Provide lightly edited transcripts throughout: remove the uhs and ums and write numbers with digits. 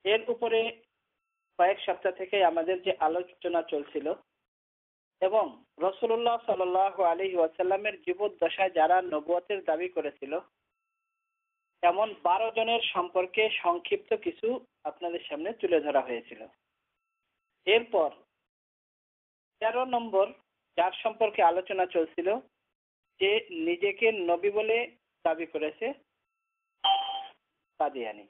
এর উপরে কয়েক সপ্তাহ থেকে আমাদের যে আলোচনা চলছিল এবং রাসূলুল্লাহ সাল্লাল্লাহু আলাইহি ওয়াসাল্লামের জীবদ্দশায় যারা নবুয়তের দাবি করেছিল এমন 12 জনের সম্পর্কে সংক্ষিপ্ত কিছু আপনাদের সামনে তুলে ধরা হয়েছিল। এরপর 13 নম্বর যার সম্পর্কে আলোচনা চলছিল, যে নিজেকে নবী বলে দাবি করেছে, কাদিয়ানী।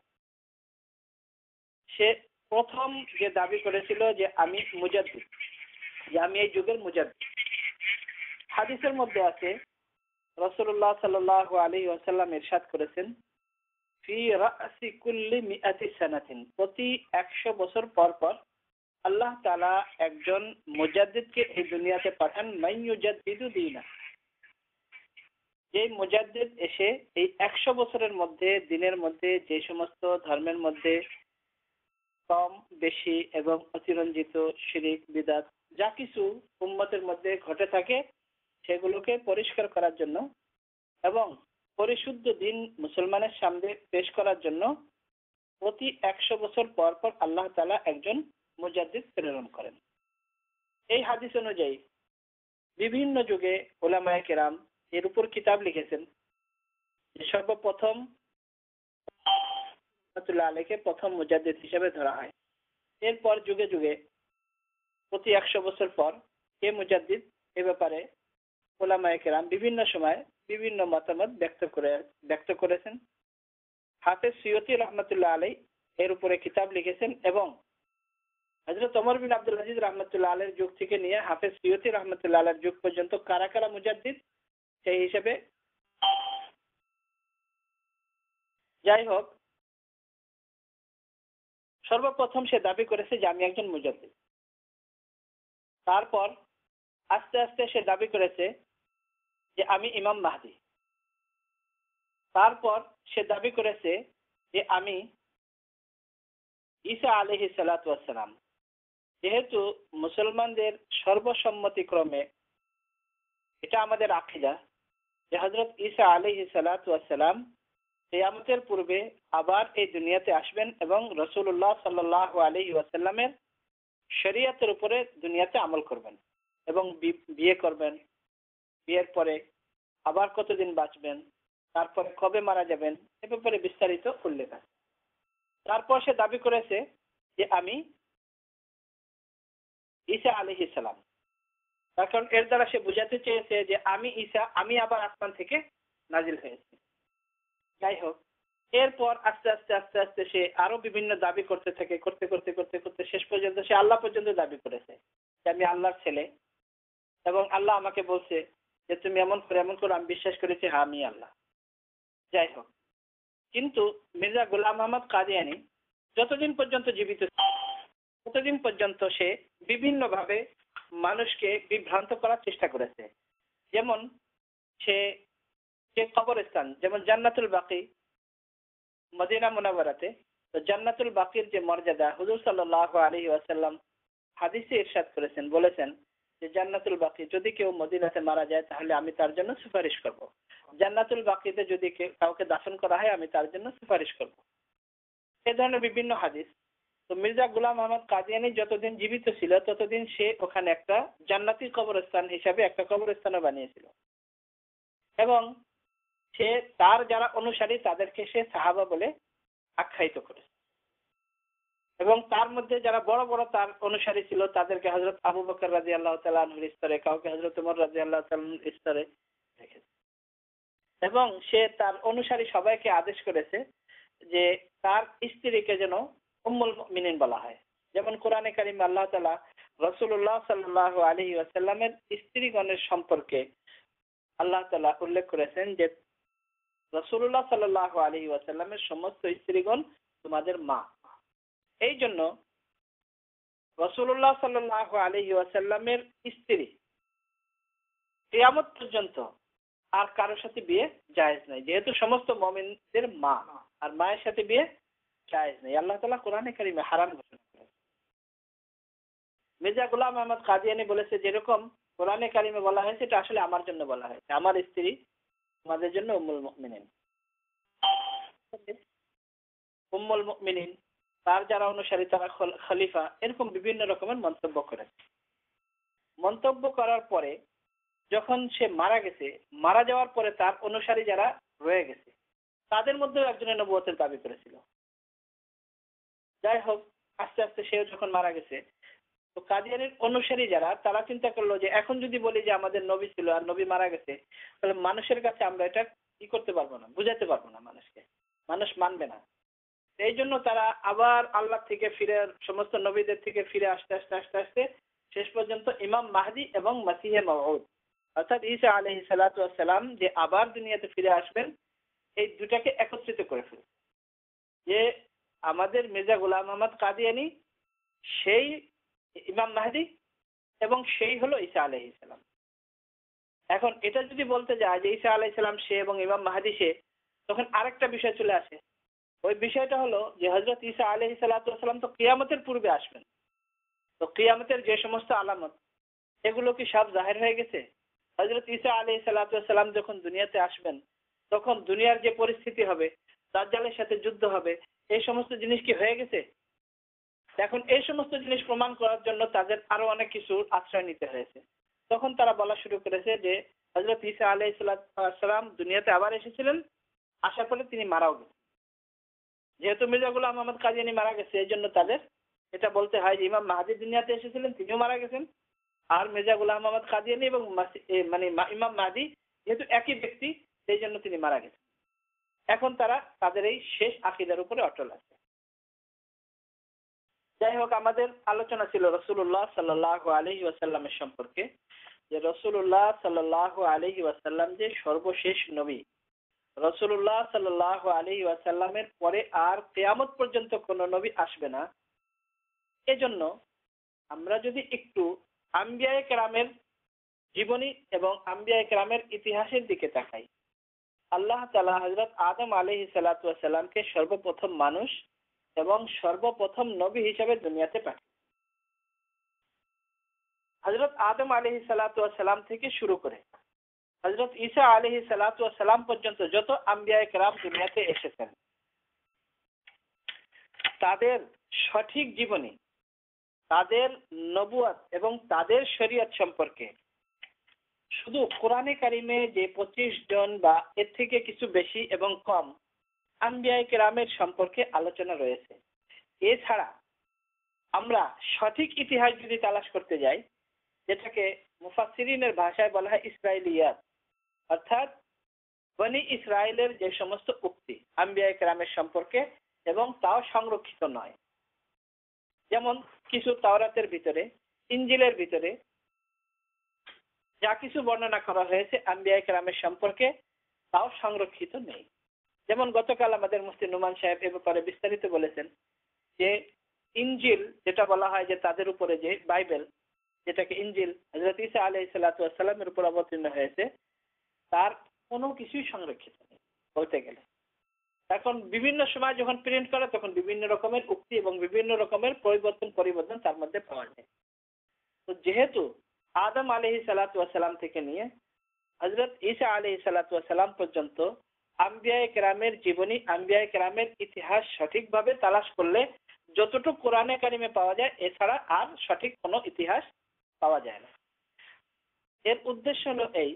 সে প্রথম যে দাবি করেছিল যে আমি মুজাদ্দিদ, যে আমি এই যুগের মুজাদ্দিদ। হাদিসের মধ্যে আছে রাসূলুল্লাহ সাল্লাল্লাহু আলাইহি ওয়াসাল্লাম ইরশাদ করেছেন, ফি রাসি কুল্লি মিআতি সানাতিন, প্রতি 100 বছর পর পর আল্লাহ তাআলা একজন মুজাদ্দিদকে এই দুনিয়াতে পাঠান, মাইয়ুজাদ্দিদু দীনা, যে মুজাদ্দিদ এসে এই 100 বছরের মধ্যে দিনের মধ্যে যে সমস্ত ধর্মের মধ্যে কম বেশি এবং অতিরঞ্জিত শিরিক বিদআত যা কিছু উম্মতের মধ্যে ঘটে থাকে সেগুলোকে পরিষ্কার করার জন্য এবং পরিশুদ্ধ দিন মুসলমানের সামনে পেশ করার জন্য প্রতি 100 বছর পর পর আল্লাহ তাআলা একজন মুজাদ্দিদ প্রেরণ করেন। এই হাদিস অনুযায়ী বিভিন্ন যুগে উলামায়ে কেরাম এর উপর কিতাব লিখেছেন। সর্বপ্রথম রাহমাতুল্লাহ আলাইহিকে প্রথম মুজাদ্দিদ হিসেবে ধরা হয়। এরপর যুগে যুগে প্রতি 100 বছর পর কে মুজাদ্দিদ এ ব্যাপারে উলামায়ে কেরাম বিভিন্ন সময় বিভিন্ন মতামত ব্যক্ত করেছেন। হাফেজ সুয়ুতী রাহমাতুল্লাহ আলাইহি এর উপরে কিতাব লিখেছেন এবং হযরত ওমর বিন আব্দুল আজিজ রাহমাতুল্লাহ আলাইহির যুগ থেকে নিয়ে হাফেজ সুয়ুতী রাহমাতুল্লাহ আলাইহির যুগ পর্যন্ত কারা কারা মুজাদ্দিদ সেই হিসেবে, যাই হোক, সর্বপ্রথম সে দাবি করেছে যে আমি একজন মুজাদ্দিদ। তারপর আস্তে আস্তে সে দাবি করেছে যে আমি ইমাম মাহদী। তারপর সে দাবি করেছে যে আমি ঈসা আলাইহিস সালাতু ওয়াস সালাম। যেহেতু মুসলমানদের সর্বসম্মতিক্রমে এটা আমাদের আকীদা যে হযরত ঈসা আলাইহিস সালাতু ওয়াস সালাম কিয়ামতের পূর্বে আবার এই দুনিয়াতে আসবেন এবং রাসূলুল্লাহ সাল্লাল্লাহু আলাইহি ওয়াসাল্লামের শরীয়তের উপরে দুনিয়াতে আমল করবেন এবং বিয়ে করবেন। বিয়ের পরে আবার কতদিন বাঁচবেন, তারপরে কবে মারা যাবেন, এ ব্যাপারে বিস্তারিত উল্লেখ আছে। তারপর সে দাবি করেছে যে আমি ঈসা আলাইহিস সালাম। তার কারণ এর দ্বারা সে বোঝাতে চেয়েছে যে আমি ঈসা, আমি আবার আসমান থেকে নাজিল হয়েছি। যাই হোক, এরপর আস্তে আস্তে আস্তে আস্তে সে আরো বিভিন্ন দাবি করতে থাকে, করতে করতে করতে করতে শেষ পর্যন্ত সে আল্লাহ পর্যন্ত দাবি করেছে যে আমি আল্লাহর ছেলে এবং আল্লাহ আমাকে বলছে যে তুমি এমন করো, আমি বিশ্বাস করেছি হ্যাঁ আমি আল্লাহ। যাই হোক, কিন্তু মির্জা গোলাম আহমদ কাদিয়ানী যতদিন পর্যন্ত জীবিত ততদিন পর্যন্ত সে বিভিন্নভাবে মানুষকে বিভ্রান্ত করার চেষ্টা করেছে। যেমন সে কবরস্থান, যেমন জান্নাতুল বাকি মদিনা মুনাওয়ারাতে, তো জান্নাতুল বাকির যে মর্যাদা হুজুর সাল্লাল্লাহু আলাইহি ওয়াসাল্লাম হাদিসে ইরশাদ করেছেন, বলেছেন যে জান্নাতুল বাকি যদি কেউ মদিনাতে মারা যায় তাহলে আমি তার জন্য সুপারিশ করব। জান্নাতুল বাকিতে যদি কাউকে দাফন করা হয় আমি তার জন্য সুপারিশ করব। এই ধরনের বিভিন্ন হাদিস। তো মির্জা গোলাম আহমদ কাদিয়ানী যতদিন জীবিত ছিল ততদিন সে ওখানে একটা জান্নাতি কবরস্থান হিসাবে একটা কবরস্থানও বানিয়েছিল এবং সে তার যারা অনুসারী তাদেরকে সে সাহাবা বলে আখ্যায়িত করেছে এবং তার মধ্যে যারা বড় বড় তার অনুসারী ছিল তাদেরকে হযরত আবু বকর রাদিয়াল্লাহু তাআলা আনহুর স্তরে, কাউকে হযরত ওমর রাদিয়াল্লাহু তাআলা আনহুর স্তরে রেখেছে এবং সে তার অনুসারী সবাইকে আদেশ করেছে যে তার স্ত্রীকে যেন উম্মুল মুমিনিন বলা হয়। যেমন কোরআনে কারিমে আল্লাহ তাআলা রাসূলুল্লাহ সাল্লাল্লাহু আলাইহি ওয়াসাল্লামের স্ত্রীগণের সম্পর্কে আল্লাহ তাআলা উল্লেখ করেছেন যে রাসূলুল্লাহ সাল্লাল্লাহু আলাইহি ওয়াসাল্লামের সমস্ত স্ত্রীগণ তোমাদের মা। এই জন্য রাসূলুল্লাহ সাল্লাল্লাহু আলাইহি ওয়াসাল্লামের স্ত্রী কিয়ামত পর্যন্ত আর কারোর সাথে বিয়ে জায়েজ নাই, যেহেতু সমস্ত মুমিনদের মা, আর মায়ের সাথে বিয়ে জায়েজ নেই। আল্লাহ তাআলা কোরআনে কারিমে হারাম ঘোষণা করেছেন। মির্জা গোলাম আহমদ কাদিয়ানী বলেছে যেরকম কোরআনে কারিমে বলা হয়েছে এটা আসলে আমার জন্য বলা হয়েছে, আমার স্ত্রী তোমাদের জন্য উম্মুল মুমিনিন। উম্মুল মুমিনিন তার যারা অনুসারী তারা খলিফা, এরকম বিভিন্ন রকমের মন্তব্য করেছে। মন্তব্য করার পরে যখন সে মারা গেছে, মারা যাওয়ার পরে তার অনুসারী যারা রয়ে গেছে তাদের মধ্যেও একজনের নবুয়তের দাবি করেছিল। যাই হোক, আস্তে আস্তে সেও যখন মারা গেছে, তো কাদিয়ানীর অনুসারী যারা তারা চিন্তা করলো যে এখন যদি বলি যে আমাদের নবী ছিল আর নবী মারা গেছে, তাহলে মানুষের কাছে আমরা এটা কি করতে পারবো না, বুঝাতে পারবো না মানুষকে, মানুষ মানবে না। এই জন্য তারা আবার আল্লাহ থেকে ফিরে, সমস্ত নবীদের থেকে ফিরে আসতে আসতে আসতে আসতে শেষ পর্যন্ত ইমাম মাহদি এবং মাসিহে মাউউদ অর্থাৎ ঈসা আলাইহিস সালাতু ওয়াস সালাম যে আবার দুনিয়াতে ফিরে আসবেন, এই দুটাকে একত্রিত করে ফেলে যে আমাদের মির্জা গোলাম আহমদ কাদিয়ানী সেই ইমাম মাহদি এবং সেই হলো ঈসা আলাইহিস সালাম। এখন এটা যদি বলতে যায় যে ঈসা আলাইহিস সালাম সে এবং ইমাম মাহদি সে, তখন আরেকটা বিষয় চলে আসে। ওই বিষয়টা হলো যে হযরত ঈসা আলাইহিস সালাতু ওয়াস সালাম তো কিয়ামতের পূর্বে আসবেন, তো কিয়ামতের যে সমস্ত আলামত এগুলো কি সব জাহির হয়ে গেছে? হযরত ঈসা আলাইহিস সালাতু ওয়াস সালাম যখন দুনিয়াতে আসবেন, তখন দুনিয়ার যে পরিস্থিতি হবে, দাজ্জালের সাথে যুদ্ধ হবে, এই সমস্ত জিনিস কি হয়ে গেছে? এখন এই সমস্ত জিনিস প্রমাণ করার জন্য তাদের আরো অনেক কিছু আশ্রয় নিতে হয়েছে। তখন তারা বলা শুরু করেছে যে হযরত ঈসা আলাইহিস সালাম দুনিয়াতে আবার এসেছিলেন, আসার পরে তিনি মারাও গেছেন। যেহেতু মির্জা গোলাম আহমদ কাদিয়ানী মারা গেছে, এই জন্য তাদের এটা বলতে হয় যে ইমাম মাহদি দুনিয়াতে এসেছিলেন, তিনিও মারা গেছেন, আর মির্জা গোলাম আহমদ কাদিয়ানী এবং ইমাম মাহদি যেহেতু একই ব্যক্তি, সেই জন্য তিনি মারা গেছেন। এখন তারা তাদের এই শেষ আকীদার উপরে অটল আছে। যাই হোক, আমাদের আলোচনা ছিল রাসূলুল্লাহ সাল্লাল্লাহু আলাইহি ওয়াসাল্লামের সম্পর্কে, যে রাসূলুল্লাহ সাল্লাল্লাহু আলাইহি ওয়াসাল্লাম যে সর্বশেষ নবী। রাসূলুল্লাহ সাল্লাল্লাহু আলাইহি ওয়াসাল্লামের পরে আর কিয়ামত পর্যন্ত কোনো নবী আসবে না। এজন্য আমরা যদি একটু আম্বিয়ায়ে কেরামের জীবনী এবং আম্বিয়ায়ে কেরামের ইতিহাসের দিকে তাকাই, আল্লাহ তাআলা হযরত আদম আলাইহিস সালাতু ওয়াস সালামকে সর্বপ্রথম মানুষ এবং সর্বপ্রথম নবী হিসেবে দুনিয়াতে পাঠান। হযরত আদম আলাইহিস সালাতু ওয়াস সালাম থেকে শুরু করে হযরত ঈসা আলাইহিস সালাতু ওয়াস সালাম পর্যন্ত যত আম্বিয়ায়ে কেরাম দুনিয়াতে এসেছেন, তাদের সঠিক জীবনী, তাদের নবুয়ত এবং তাদের শরীয়ত সম্পর্কে শুধু কোরআনে কারিমে যে 25 জন বা এর থেকে কিছু বেশি এবং কম আম্বিয়ায়ে কেরামের সম্পর্কে আলোচনা রয়েছে। এছাড়া আমরা সঠিক ইতিহাস যদি তালাশ করতে যাই, যেটাকে মুফাসসিরিনের ভাষায় বলা হয় ইসরাইলিয়াত, অর্থাৎ বনি ইসরায়েলের যে সমস্ত উক্তি আম্বিয়ায়ে কেরামের সম্পর্কে এবং তাও সংরক্ষিত নয়, যেমন কিছু তাওরাতের ভিতরে, ইনজিলের ভিতরে যা কিছু বর্ণনা করা হয়েছে আম্বিয়ায়ে কেরামের সম্পর্কে, তাও সংরক্ষিত নেই। যেমন গতকাল আমাদের মুফতি নোমান সাহেব এ ব্যাপারে বিস্তারিত বলেছেন যে ইনজিল যেটা বলা হয় যে তাদের উপরে যে বাইবেল, যেটাকে ইনজিল হযরত ঈসা আলাইহিস সালাতু ওয়াস সালামের উপর অবতীর্ণ হয়েছে, তার কোনো কিছুই সংরক্ষিত নেই বলতে গেলে। এখন বিভিন্ন সময় যখন প্রিন্ট করে তখন বিভিন্ন রকমের উক্তি এবং বিভিন্ন রকমের পরিবর্তন তার মধ্যে পাওয়া যায়। তো যেহেতু আদম আলাইহিস সালাতু ওয়াস সালাম থেকে নিয়ে হযরত ঈসা আলাইহিস সালাতু ওয়াস সালাম পর্যন্ত আম্বিয়ায়ে কেরামের জীবনী, আম্বিয়ায়ে কেরামের ইতিহাস সঠিকভাবে তালাশ করলে যতটুকু কোরআনে কারিমে পাওয়া যায়, এছাড়া আর সঠিক কোনো ইতিহাস পাওয়া যায় না। এর উদ্দেশ্য হলো এই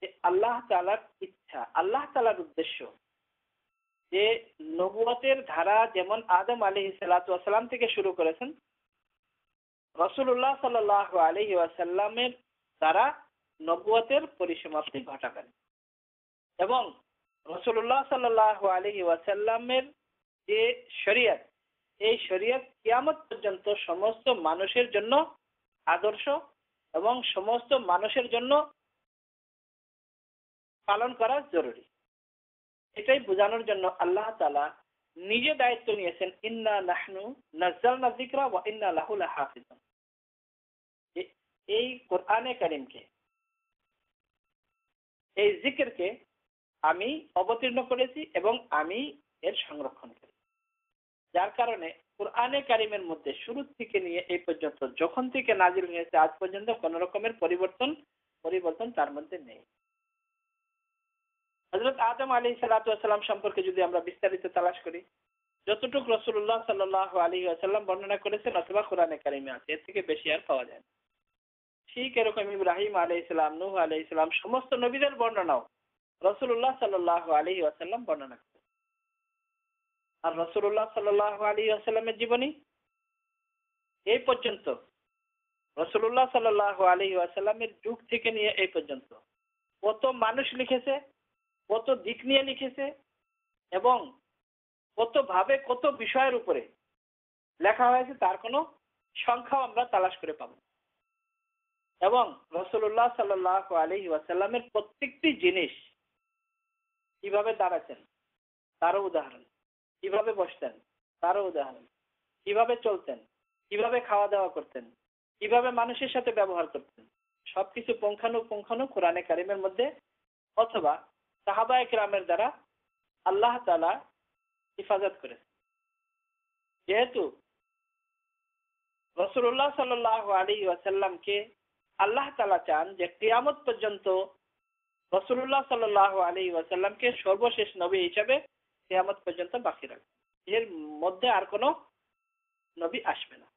যে আল্লাহ তাআলার ইচ্ছা, আল্লাহ তাআলার উদ্দেশ্য যে নবুয়তের ধারা যেমন আদম আলাইহিস সালাতু ওয়াস সালাম থেকে শুরু করেছেন, রাসূলুল্লাহ সাল্লাল্লাহু আলাইহি ওয়াসাল্লামের দ্বারা নবুয়তের পরিসমাপ্তি ঘটাবেন এবং রাসূলুল্লাহ সাল্লাল্লাহু আলাইহি ওয়াসাল্লামের যে শরীয়ত, এই শরীয়ত কিয়ামত পর্যন্ত সমস্ত মানুষের জন্য আদর্শ এবং সমস্ত মানুষের জন্য পালন করা জরুরি। এটাই বোঝানোর জন্য আল্লাহ তাআলা নিজে দায়িত্ব নিয়েছেন, ইন্না নাহনু নাযালনা যিকরা ওয়া ইন্না লাহু লাহাফিজুন। এই কোরআনে কারীমকে, এই জিকিরকে আমি অবতীর্ণ করেছি এবং আমি এর সংরক্ষণ করি। যার কারণে কোরআনে কারীমের মধ্যে শুরু থেকে নিয়ে এই পর্যন্ত যখন থেকে নাজিল হয়েছে আজ পর্যন্ত কোন রকমের পরিবর্তন তার মধ্যে নেই। হযরত আদম আলাইহিস সালাতু ওয়াস সালাম সম্পর্কে যদি আমরা বিস্তারিত তালাশ করি, যতটুকু রাসূলুল্লাহ সাল্লাল্লাহু আলাইহি ওয়াসাল্লাম বর্ণনা করেছেন অথবা কোরআনে কারিমে আছে, এর থেকে বেশি আর পাওয়া যায় না। ঠিক এরকম ইব্রাহিম আলাইহিস সালাম, নূহ আলাইহিস সালাম সমস্ত নবীদের বর্ণনাও রাসূলুল্লাহ সাল্লাল্লাহু আলাইহি ওয়াসাল্লাম বর্ণনা করেছেন। আর রাসূলুল্লাহ সাল্লাল্লাহু আলাইহি ওয়াসাল্লামের জীবনী এই পর্যন্ত, রাসূলুল্লাহ সাল্লাল্লাহু আলাইহি ওয়াসাল্লামের যুগ থেকে নিয়ে এই পর্যন্ত কত মানুষ লিখেছে, কত দিক নিয়ে লিখেছে এবং কত ভাবে কত বিষয়ের উপরে লেখা হয়েছে তার কোনো সংখ্যাও আমরা তালাশ করে পাবো। এবং রাসূলুল্লাহ সাল্লাল্লাহু আলাইহি ওয়াসাল্লামের প্রত্যেকটি জিনিস কিভাবে দাঁড়াতেন তারও উদাহরণ, কিভাবে বসতেন তারও উদাহরণ, কিভাবে চলতেন, কিভাবে খাওয়া দাওয়া করতেন, কিভাবে মানুষের সাথে ব্যবহার করতেন, সবকিছু পুঙ্খানুপুঙ্খানু কোরআনে কারিমের মধ্যে অথবা সাহাবায়ে কেরামের দ্বারা আল্লাহ তাআলা হিফাজত করেছেন। যেহেতু রাসূলুল্লাহ সাল্লাল্লাহু আলাইহি ওয়াসাল্লামকে আল্লাহ তাআলা চান যে কিয়ামত পর্যন্ত রাসূলুল্লাহ সাল্লাল্লাহু আলাইহি ওয়াসাল্লামকে সর্বশেষ নবী হিসেবে কিয়ামত পর্যন্ত বাকি রাখবেন, এর মধ্যে আর কোনো নবী আসবে না।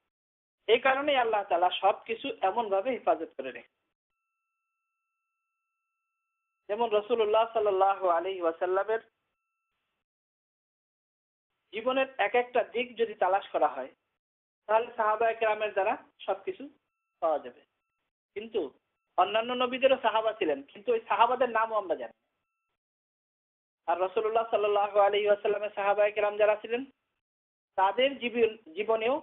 এই কারণেই আল্লাহ তাআলা সবকিছু এমন ভাবে হেফাজত করে রেখেছেন। যেমন রাসূলুল্লাহ সাল্লাল্লাহু আলাইহি ওয়াসাল্লামের জীবনের এক একটা দিক যদি তালাশ করা হয় তাহলে সাহাবায়ে কেরামের দ্বারা সবকিছু পাওয়া যাবে। কিন্তু অন্যান্য নবীদেরও সাহাবা ছিলেন, কিন্তু ওই সাহাবাদের নামও আমরা জানি। আর রাসূলুল্লাহ সাল্লাল্লাহু আলাইহি ওয়াসাল্লামের সাহাবায়ে কেরাম যারা ছিলেন তাদের জীবনেও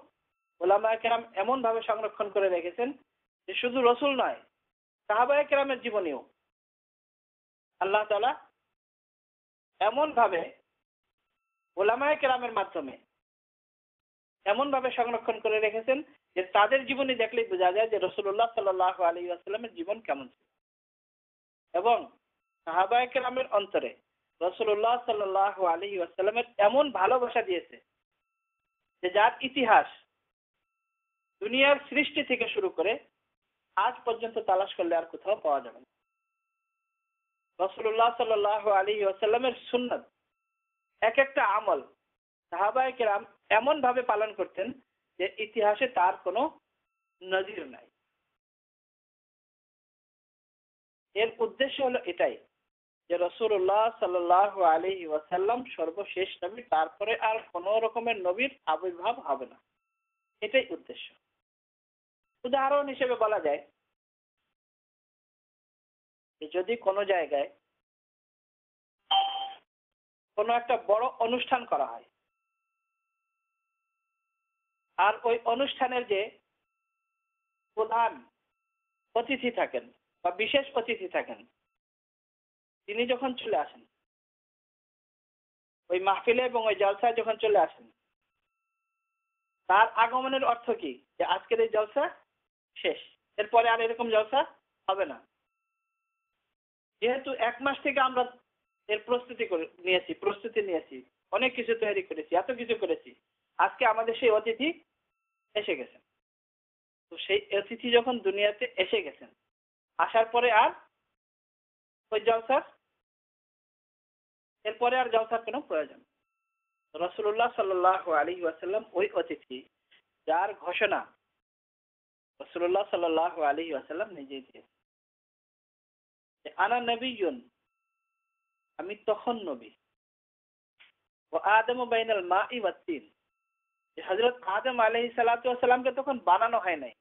উলামায়ে কেরাম এমন ভাবে সংরক্ষণ করে রেখেছেন যে শুধু রাসূল নয়, সাহাবায়ে কেরামের জীবনেও আল্লাহ তাআলা এমন ভাবে উলামায়ে কেরামের মাধ্যমে এমন ভাবে সংরক্ষণ করে রেখেছেন যে তাদের জীবনী দেখলেই বোঝা যায় যে রাসূলুল্লাহ সাল্লাল্লাহু আলাইহি ওয়াসাল্লামের জীবন কেমন ছিল। এবং সাহাবায়ে কেরামের অন্তরে রাসূলুল্লাহ সাল্লাল্লাহু আলাইহি ওয়াসাল্লামের এমন ভালোবাসা দিয়েছে যে যার ইতিহাস দুনিয়ার সৃষ্টি থেকে শুরু করে আজ পর্যন্ত তালাশ করলে আর কোথাও পাওয়া যাবে না। রাসূলুল্লাহ সাল্লাল্লাহু আলাইহি ওয়াসাল্লামের সুন্নাত এক একটা আমল সাহাবায়ে কেরাম এমন ভাবে পালন করতেন যে ইতিহাসে তার কোনো নজির নাই। এর উদ্দেশ্য হলো এটাই যে রাসূলুল্লাহ সাল্লাল্লাহু আলাইহি ওয়াসাল্লাম সর্বশেষ নবী, তারপরে আর কোনো রকমের নবীর আবির্ভাব হবে না, এটাই উদ্দেশ্য। উদাহরণ হিসেবে বলা যায় যে যদি কোনো জায়গায় কোনো একটা বড় অনুষ্ঠান করা হয় আর ওই অনুষ্ঠানের যে প্রধান অতিথি থাকেন বা বিশেষ অতিথি থাকেন তিনি যখন চলে আসেন ওই মাহফিলে এবং ওই জলসায় যখন চলে আসেন, তার আগমনের অর্থ কি যে আজকের এই জলসা শেষ, এরপরে আর এরকম জলসা হবে না। যেহেতু 1 মাস থেকে আমরা এর প্রস্তুতি নিয়েছি, অনেক কিছু তৈরি করেছি, এত কিছু করেছি, আজকে আমাদের সেই অতিথি এসে গেছেন। তো সেই অতিথি যখন দুনিয়াতে এসে গেছেন, আসার পরে আর ওই জলসার এরপরে আর জলসার কোনো প্রয়োজন। রাসূলুল্লাহ সাল্লাল্লাহু আলাইহি ওয়াসাল্লাম ওই অতিথি যার ঘোষণা রাসূলুল্লাহ সাল্লাল্লাহু আলাইহি ওয়াসাল্লাম নিজেই দিয়েছেন যে আনা নবিয়্যুন, আমি তখন নবী, ওয়া আদমু বাইনাল মাই ওয়াত তিন, যে হযরত আদম আলাইহিস সালাতু ওয়াস সালামকে তখন বানানো হয় নাই।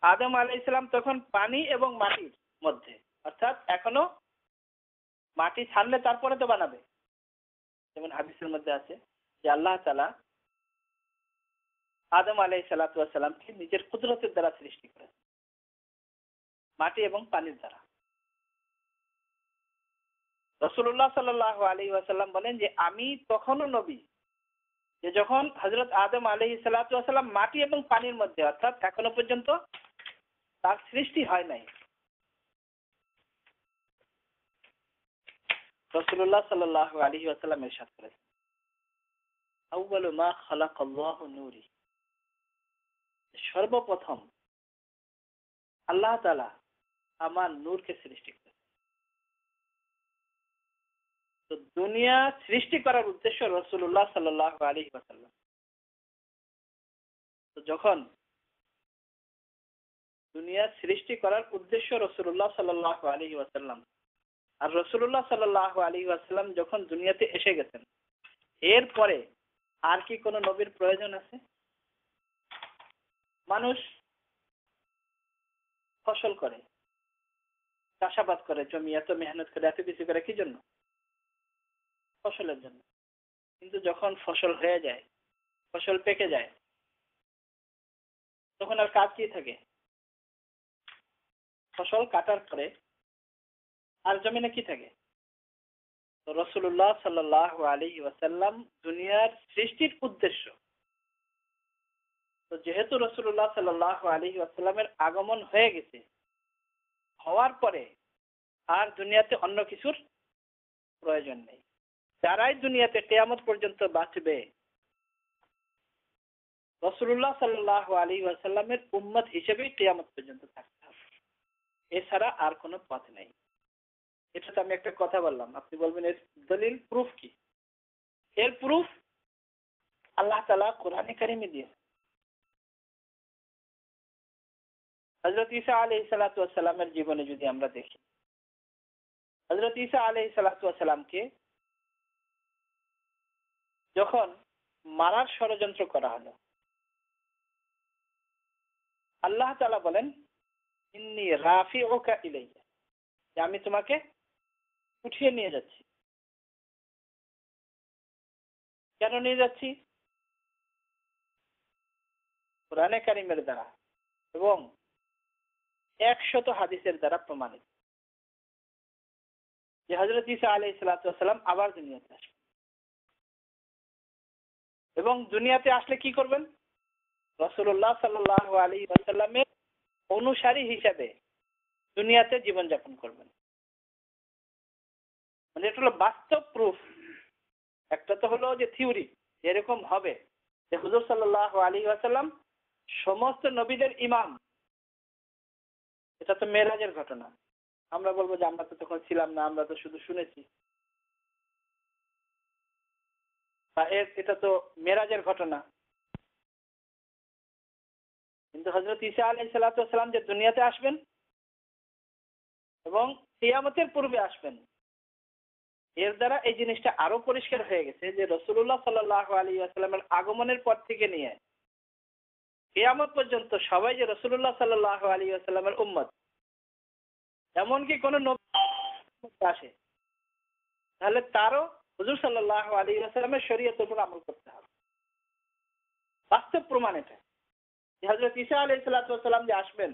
আদম আলাইহিস সালাম তখন পানি এবং মাটির মধ্যে, অর্থাৎ এখনো মাটি ছাড়লে তারপরে তো বানাবে। যেমন হাদিসের মধ্যে আছে যে আল্লাহ তাআলা আদম আলাইহিস সালাতু ওয়াস সালামকে নিজের কুদরতের দ্বারা সৃষ্টি করেছেন, মাটি এবং পানির দ্বারা। রাসূলুল্লাহ সাল্লাল্লাহু আলাইহি ওয়াসাল্লাম বলেন যে আমি তখনও নবী যে যখন হযরত আদম আলাইহিস সালাতু ওয়াস সালাম মাটি এবং পানির মধ্যে, অর্থাৎ এখনো পর্যন্ত তার সৃষ্টি হয় নাই। রাসূলুল্লাহ সাল্লাল্লাহু আলাইহি ওয়াসাল্লাম ইরশাদ করেছেন আউয়ালু মা খালাকাল্লাহু নূরি, সর্বপ্রথম আল্লাহ তাআলা আমার নূরকে সৃষ্টি করেছেন। তো দুনিয়া সৃষ্টি করার উদ্দেশ্য রাসূলুল্লাহ সাল্লাল্লাহু আলাইহি ওয়াসাল্লাম। তো যখন দুনিয়া সৃষ্টি করার উদ্দেশ্য রাসূলুল্লাহ সাল্লাল্লাহু আলাইহি ওয়াসাল্লাম, আর রাসূলুল্লাহ সাল্লাল্লাহু আলাইহি ওয়াসাল্লাম যখন দুনিয়াতে এসে গেছেন, এরপরে আর কি কোনো নবীর প্রয়োজন আছে? মানুষ ফসল করে, চাষাবাদ করে, জমি এত মেহনত করে, এত কিছু করে কি জন্য? ফসলের জন্য। কিন্তু যখন ফসল হয়ে যায়, ফসল পেকে যায়, তখন আর কাজ কি থাকে? ফসল কাটার পরে আর জমিনে কি থাকে? তো রাসূলুল্লাহ সাল্লাল্লাহু আলাইহি ওয়াসাল্লাম দুনিয়ার সৃষ্টির উদ্দেশ্য। তো যেহেতু রাসূলুল্লাহ সাল্লাল্লাহু আলাইহি ওয়াসাল্লামের আগমন হয়ে গেছে, হওয়ার পরে আর দুনিয়াতে অন্য কিছুর প্রয়োজন নেই। যারাই দুনিয়াতে কিয়ামত পর্যন্ত বাঁচবে, রাসূলুল্লাহ সাল্লাল্লাহু আলাইহি ওয়াসাল্লামের উম্মত হিসেবেই কিয়ামত পর্যন্ত থাকতে হবে। এছাড়া আর কোনো পথ নেই। এটা তো আমি একটা কথা বললাম, আপনি বলবেন এর দলিল, প্রুফ কি? এর প্রুফ আল্লাহ তাআলা কোরআনে কারিমে দিয়েছেন। হযরত ঈসা আলাইহিস সালাতু ওয়াস সালামের জীবনে যদি আমরা দেখি, হযরত ঈসা আলাইহিস সালাতু ওয়াস সালামকে যখন মারার ষড়যন্ত্র করা হলো, আল্লাহ তাআলা বলেন, ইন্নী রাফিউকা ইলাইয়া, যে আমি তোমাকে উঠিয়ে নিয়ে যাচ্ছি। কেন নিয়ে যাচ্ছি? কোরআনে কারিমের দ্বারা এবং 100 হাদিসের দ্বারা প্রমাণিত যে হযরত ঈসা আলাইহিস সালাতু ওয়াস সালাম আবার দুনিয়াতে আসবেন। এবং দুনিয়াতে আসলে কি করবেন? রাসূলুল্লাহ সাল্লাল্লাহু আলাইহি ওয়াসাল্লামের অনুসারী হিসেবে দুনিয়াতে জীবনযাপন করবেন। মানে এটা হলো বাস্তব প্রুফ। একটা তো হলো যে থিওরি, এরকম হবে যে হুজুর সাল্লাল্লাহু আলাইহি ওয়াসাল্লাম সমস্ত নবীদের ইমাম। এটা তো মেরাজের ঘটনা। আমরা বলবো যে আমরা তো তখন ছিলাম না, আমরা তো শুধু শুনেছি। বা এটা তো মেরাজের ঘটনা। কিন্তু হযরত ঈসা আলাইহিস সালাতু ওয়াস সালাম যে দুনিয়াতে আসবেন এবং কিয়ামতের পূর্বে আসবেন, এর দ্বারা এই জিনিসটা আরো পরিষ্কার হয়ে গেছে যে রাসূলুল্লাহ সাল্লাল্লাহু আলাইহি ওয়াসাল্লামের আগমনের পর থেকে নিয়ে কিয়ামত পর্যন্ত সবাই যে রাসূলুল্লাহ সাল্লাল্লাহু আলাইহি ওয়াসাল্লামের উম্মত। এমনকি কোন নবী আসে, তাহলে তারও হুজুর সাল্লাল্লাহু আলাইহি ওয়াসাল্লামের শরীয়তের উপর আমল করতে হবে। বাস্তব প্রমাণ এটা যে হযরত ঈসা আলাইহিস সালাতু ওয়াস সালাম যে আসবেন,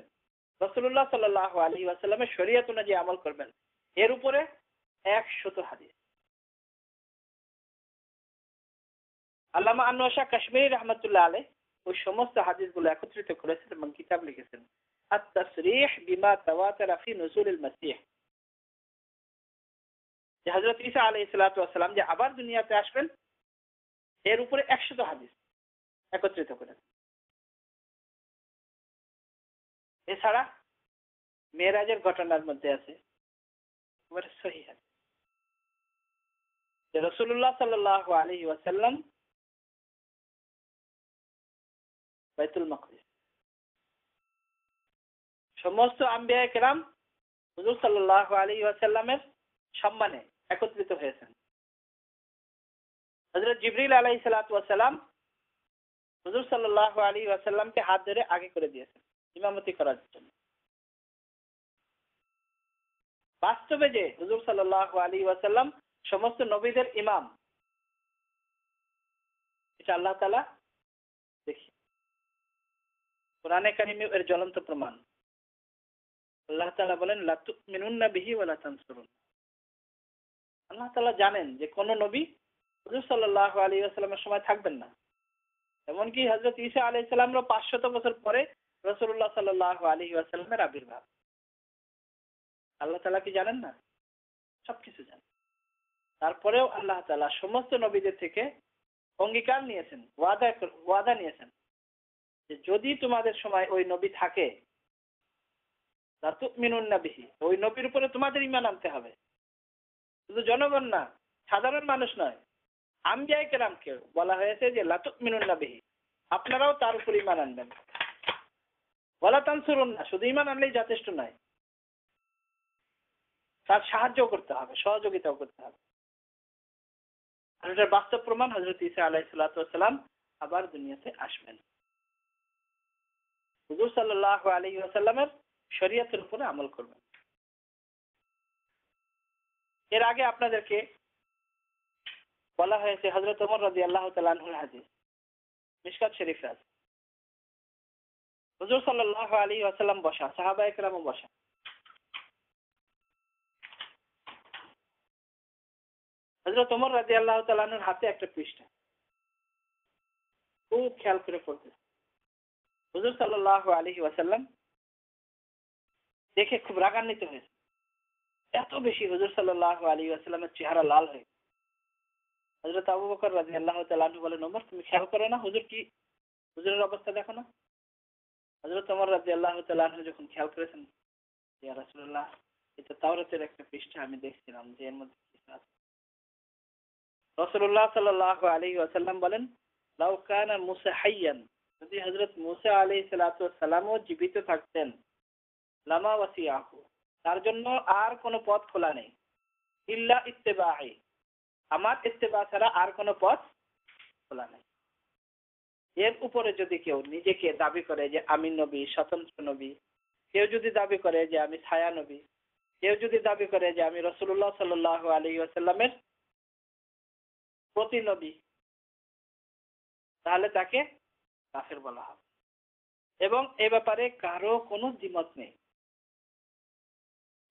রাসূলুল্লাহ সাল্লাল্লাহু আলাইহি ওয়াসাল্লামের শরীয়ত অনুযায়ী আমল করবেন, এর উপরে 100 হাদিস। আল্লামা আনোয়ার শাহ কাশ্মীরি রাহমাতুল্লাহ আলাইহি ওই সমস্ত হাদিসগুলো একত্রিত করেছেন এবং কিতাব লিখেছেন, আত-তাসরিহ বিমা তাওয়াতারা ফি নুজুলিল মাসিহ। যে হযরত ঈসা আলাইহিস সালাতু ওয়াস সালাম যে আবার দুনিয়াতে আসবেন, এর উপরে 100 হাদিস একত্রিত করেছেন। এছাড়া মেরাজের ঘটনার মধ্যে আছে একেবারে সহিহ হাদিস যে রাসূলুল্লাহ সাল্লাল্লাহু আলাইহি ওয়াসাল্লাম বাইতুল মাকদিস, সমস্ত আম্বিয়া কেরাম হুজুর সাল্লাল্লাহু আলাইহি ওয়াসাল্লামের সম্মানে একত্রিত হয়েছেন। হযরত জিবরিল আলাইহিস সালাতু ওয়াস সালাম হুজুর সাল্লাল্লাহু আলাইহি ওয়াসাল্লামকে হাত ধরে আগে করে দিয়েছেন ইমামতি করার জন্য। বাস্তবে যে হুজুর সাল্লাল্লাহু আলাইহি ওয়াসাল্লাম সমস্ত নবীদের ইমাম, এটা আল্লাহ তাআলা দেখি কোরআনে কারিমে এর জ্বলন্ত প্রমাণ। আল্লাহ তাআলা বলেন, লা তুমিনুন্না বিহি ওয়া লা তানসুরুন। আল্লাহ তাআলা জানেন যে কোন নবী হুজুর সাল্লাল্লাহু আলাইহি ওয়াসাল্লামের সময় থাকবেন না। এমনকি হযরত ঈসা আলাইহিস সালামের 500 বছর পরে রাসূলুল্লাহ সাল্লাল্লাহু আলাইহি ওয়াসাল্লামের আবির্ভাব। আল্লাহ তাআলা কি জানেন না? সবকিছু জানেন। তারপরেও আল্লাহ তাআলা সমস্ত নবীদের থেকে অঙ্গীকার নিয়েছেন, ওয়াদা নিয়েছেন যে যদি তোমাদের সময় ওই নবী থাকে, লা তুমিনুন্না বিহি, ওই নবীর উপরে তোমাদের ঈমান আনতে হবে। শুধু জনগণ না, সাধারণ মানুষ নয়, আম্বিয়ায়ে কেরামকে বলা হয়েছে যে লা তুমিনুন্না বিহি, আপনারাও তার উপর ঈমান আনবেন। ওয়ালা তানসুরুন্না, শুধু ঈমান আনলেই যথেষ্ট নয়, তার সাহায্য করতে হবে, সহযোগিতাও করতে হবে। আর এটার বাস্তব প্রমাণ হযরত ঈসা আলাইহিস সালাম আবার দুনিয়াতে আসবেন। হুজুর সাল্লাল্লাহু আলাইহি ওয়াসাল্লামের শরীয়তের উপরে আমল করবেন। এর আগে আপনাদেরকে বলা হয়েছে হযরত ওমর রাদিয়াল্লাহু তাআলা আনহুর হাদিস, মিশকাত শরীফে আছে। হুজুর সাল্লাল্লাহু আলাইহি ওয়াসাল্লাম বসা, সাহাবায়ে কেরামও বসা। হযরত ওমর রাদিয়াল্লাহু তাআলা আনহুর হাতে একটা পৃষ্ঠা, খুব খেয়াল করে পড়তে। হুজুর সাল্লাল্লাহু আলাইহি ওয়াসাল্লাম দেখে খুব রাগান্বিত হয়েছে। এত বেশি হুজুর সাল্লাল্লাহু আলাইহি ওয়াসাল্লামের চেহারা লাল হয়ে। হযরত আবু বকর রাদিয়াল্লাহু তাআলা আনহু বলেন, ওমর তুমি খেয়াল করো না হুজুর কি, হুজুরের অবস্থা দেখো না? হযরত ওমর রাদিয়াল্লাহু তাআলা আনহু যখন খেয়াল করেছেন, ইয়া রাসূলুল্লাহ, এটা তাওরাতের একটা পৃষ্ঠা, আমি দেখছিলাম যে এর মধ্যে কিছু আছে। রাসূলুল্লাহ সাল্লাল্লাহু আলাইহি ওয়াসাল্লাম বলেন, লাউ কানা মুসা হাইয়ান, যদি হযরত মুসা আলাইহিস সালাতু ওয়াস সালামও জীবিত থাকতেন, লামা ওয়াসিয়াহু, তার জন্য আর কোনো পথ খোলা নেই, ইল্লা ইত্তিবাই, আমার ইত্তিবা ছাড়া আর কোনো পথ খোলা নেই। এর উপরে যদি কেউ নিজেকে দাবি করে যে আমি নবী, স্বতন্ত্র নবী, কেউ যদি দাবি করে যে আমি ছায়া নবী, কেউ যদি দাবি করে যে আমি রাসূলুল্লাহ সাল্লাল্লাহু আলাইহি ওয়াসাল্লামের প্রতিনবী, তাহলে তাকে কাফের বলা হবে। এবং এ ব্যাপারে কারো কোনো দ্বিমত নেই।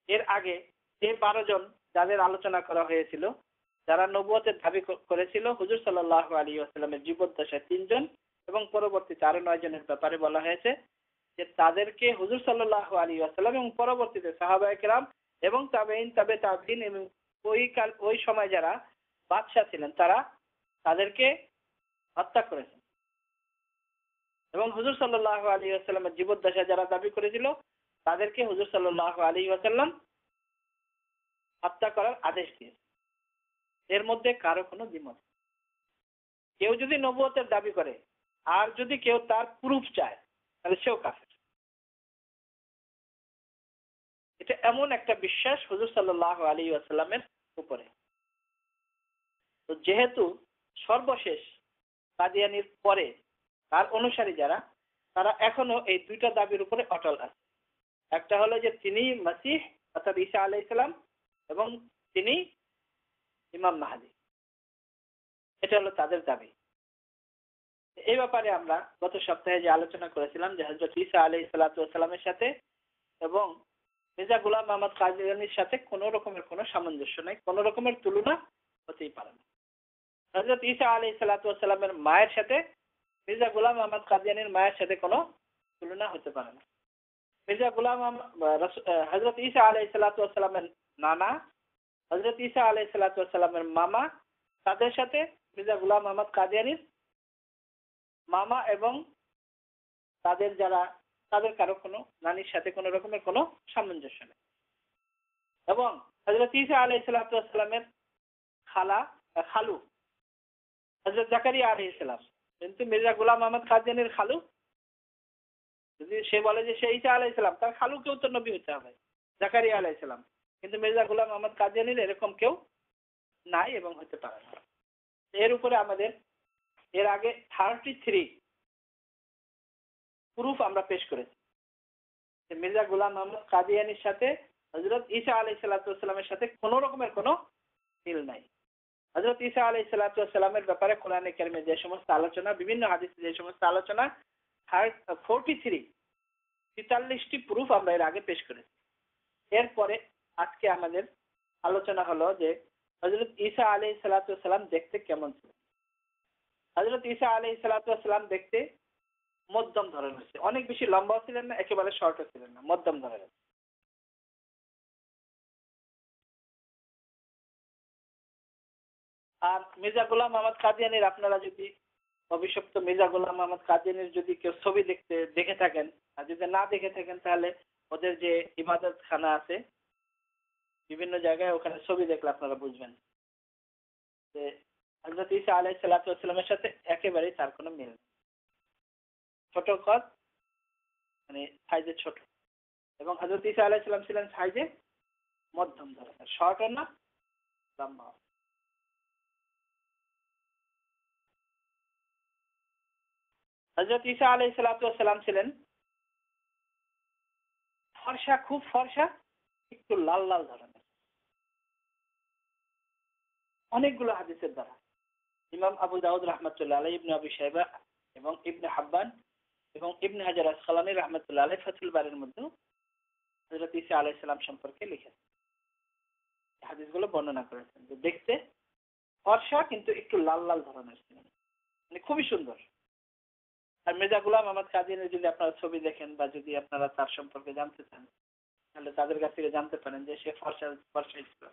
এর আগে যে 12 জন যাদের আলোচনা করা হয়েছিল, যারা নবুয়তের দাবি করেছিল, হুজুর সাল্লাল্লাহু আলাইহি ওয়াসাল্লামের জীবদ্দশায় 3 জন এবং পরবর্তীতে আরো 9 জনের ব্যাপারে বলা হয়েছে যে তাদেরকে হুজুর সাল্লাল্লাহু আলাইহি ওয়াসাল্লাম এবং পরবর্তীতে সাহাবায়ে কেরাম এবং তাবেঈন, তাবেঈন এবং ওই সময় যারা বাদশা ছিলেন তারা তাদেরকে হত্যা করেছেন। এবং হুজুর সাল্লাল্লাহু আলাইহি ওয়াসাল্লামের জীবদ্দশায় যারা দাবি করেছিল তাদেরকে হুজুর সাল্লাল্লাহু আলাইহি ওয়াসাল্লাম হত্যা করার আদেশ দিয়েছেন। এর মধ্যে কারো কোনো দ্বিমত। কেউ যদি নবুয়তের দাবি করে আর যদি কেউ তার প্রুফ চায়, তাহলে সেও কাফের। এটা এমন একটা বিশ্বাস হুজুর সাল্লাল্লাহু আলাইহি ওয়াসাল্লামের উপরে। তো যেহেতু সর্বশেষ কাদিয়ানীর পরে তার অনুসারী যারা, তারা এখনো এই দুইটা দাবির উপরে অটল আছে। একটা হলো যে তিনি মসিহ অর্থাৎ ঈসা আলাইহিস সালাম এবং তিনি ইমাম মাহদী, এটা হলো তাদের দাবি। এই ব্যাপারে আমরা গত সপ্তাহে যে আলোচনা করেছিলাম যে হযরত ঈসা আলাইহিস সালামের সাথে এবং মির্জা গোলাম মোহাম্মদ কাদিয়ানীর সাথে কোনো রকমের কোনো সামঞ্জস্য নাই, কোনো রকমের তুলনা হতেই পারে না। হযরত ঈসা আলাইহিস সালামের মায়ের সাথে মির্জা গোলাম মোহাম্মদ কাদিয়ানীর মায়ের সাথে কোনো তুলনা হতে পারে না। মির্জা গোলাম হযরত ঈসা আলাইহিস সালামের নানা, হযরত ঈসা আলাইহিস সালামের মামা, তাদের সাথে মির্জা গোলাম মোহাম্মদ কাদিয়ানীর মামা এবং তাদের যারা, তাদের কারো কোনো নানির সাথে কোনো রকমের কোনো সামঞ্জস্য নেই। এবং হযরত ঈসা আলাইহিস সালামের খালু হযরত জাকারিয়া আলাইহিস সালাম, কিন্তু মির্জা গোলাম মোহাম্মদ কাদিয়ানীর খালু, যদি সে বলে যে সে ঈসা আলাইহিস সালাম, তার খালুকেও তো নবী হতে হবে, জাকারিয়া আলাইহিস সালাম। কিন্তু মির্জা গোলাম মোহাম্মদ কাদিয়ানীর এরকম কেউ নাই এবং হতে পারে না। এর উপরে আমাদের এর আগে 33 প্রুফ আমরা পেশ করেছি যে মির্জা গোলাম মোহাম্মদ কাদিয়ানীর সাথে হযরত ঈসা আলাইহিস সালামের সাথে কোনো রকমের কোনো মিল নাই। হযরত ঈসা আলাইহিস সালামের ব্যাপারে কোরআনে কারিমে যে সমস্ত আলোচনা, বিভিন্ন হাদিসে যে সমস্ত আলোচনা, 43টি প্রুফ আমরা এর আগে পেশ করেছি। এরপরে আজকে আমাদের আলোচনা হলো যে হযরত ঈসা আলাইহিস সালাম দেখতে কেমন ছিলেন। হযরত ঈসা আলাইহিস সালাম দেখতে মধ্যম ধরনের ছিলেন, অনেক বেশি লম্বাও ছিলেন না, একেবারে শর্টও ছিলেন না, মধ্যম ধরনের। আর মির্জা গোলাম মোহাম্মদ কাদিয়ানীর, আপনারা যদি অভিশপ্ত মির্জা গোলাম মোহাম্মদ কাদিয়ানীর যদি কেউ ছবি দেখে থাকেন, আর যদি না দেখে থাকেন তাহলে ওদের যে ইবাদত খানা আছে বিভিন্ন জায়গায়, ওখানে ছবি দেখলে আপনারা বুঝবেন। যে হযরত ঈসা আলাইহিস সালাতু ওয়াস সালামের সাথে একেবারেই তার কোনো মিল নেই। ছোট কদ, মানে সাইজে ছোট, এবং হযরত ঈসা আলাইহিস সালাম ছিলেন সাইজে মধ্যম ধরনের, শর্টও না লম্বা। হযরত ঈসা আলাইহিস সালাতু ওয়াস সালাম ছিলেন ফর্সা, খুব ফর্সা, একটু লাল লাল ধরনের। অনেকগুলো হাদিসের দ্বারা ইমাম আবু দাউদ রাহমাতুল্লাহ আলাইহি, ইবনে আবি শাইবা এবং ইবনে হাব্বান এবং ইবনে হাজার আসকালানী রাহমাতুল্লাহ আলাইহি ফাথুল বারির মধ্যে হযরত ঈসা আলাইহিস সালাম সম্পর্কে লিখেছেন, হাদিসগুলো বর্ণনা করেছেন যে দেখতে ফর্সা কিন্তু একটু লাল লাল ধরনের ছিলেন, মানে খুবই সুন্দর। আর মির্জা গোলাম আহমদ কাদিয়ানীর যদি আপনারা ছবি দেখেন বা যদি আপনারা তার সম্পর্কে জানতে চান, তাহলে তাদের কাছ থেকে জানতে পারেন যে সে ফর্সা ফর্সা ছিল।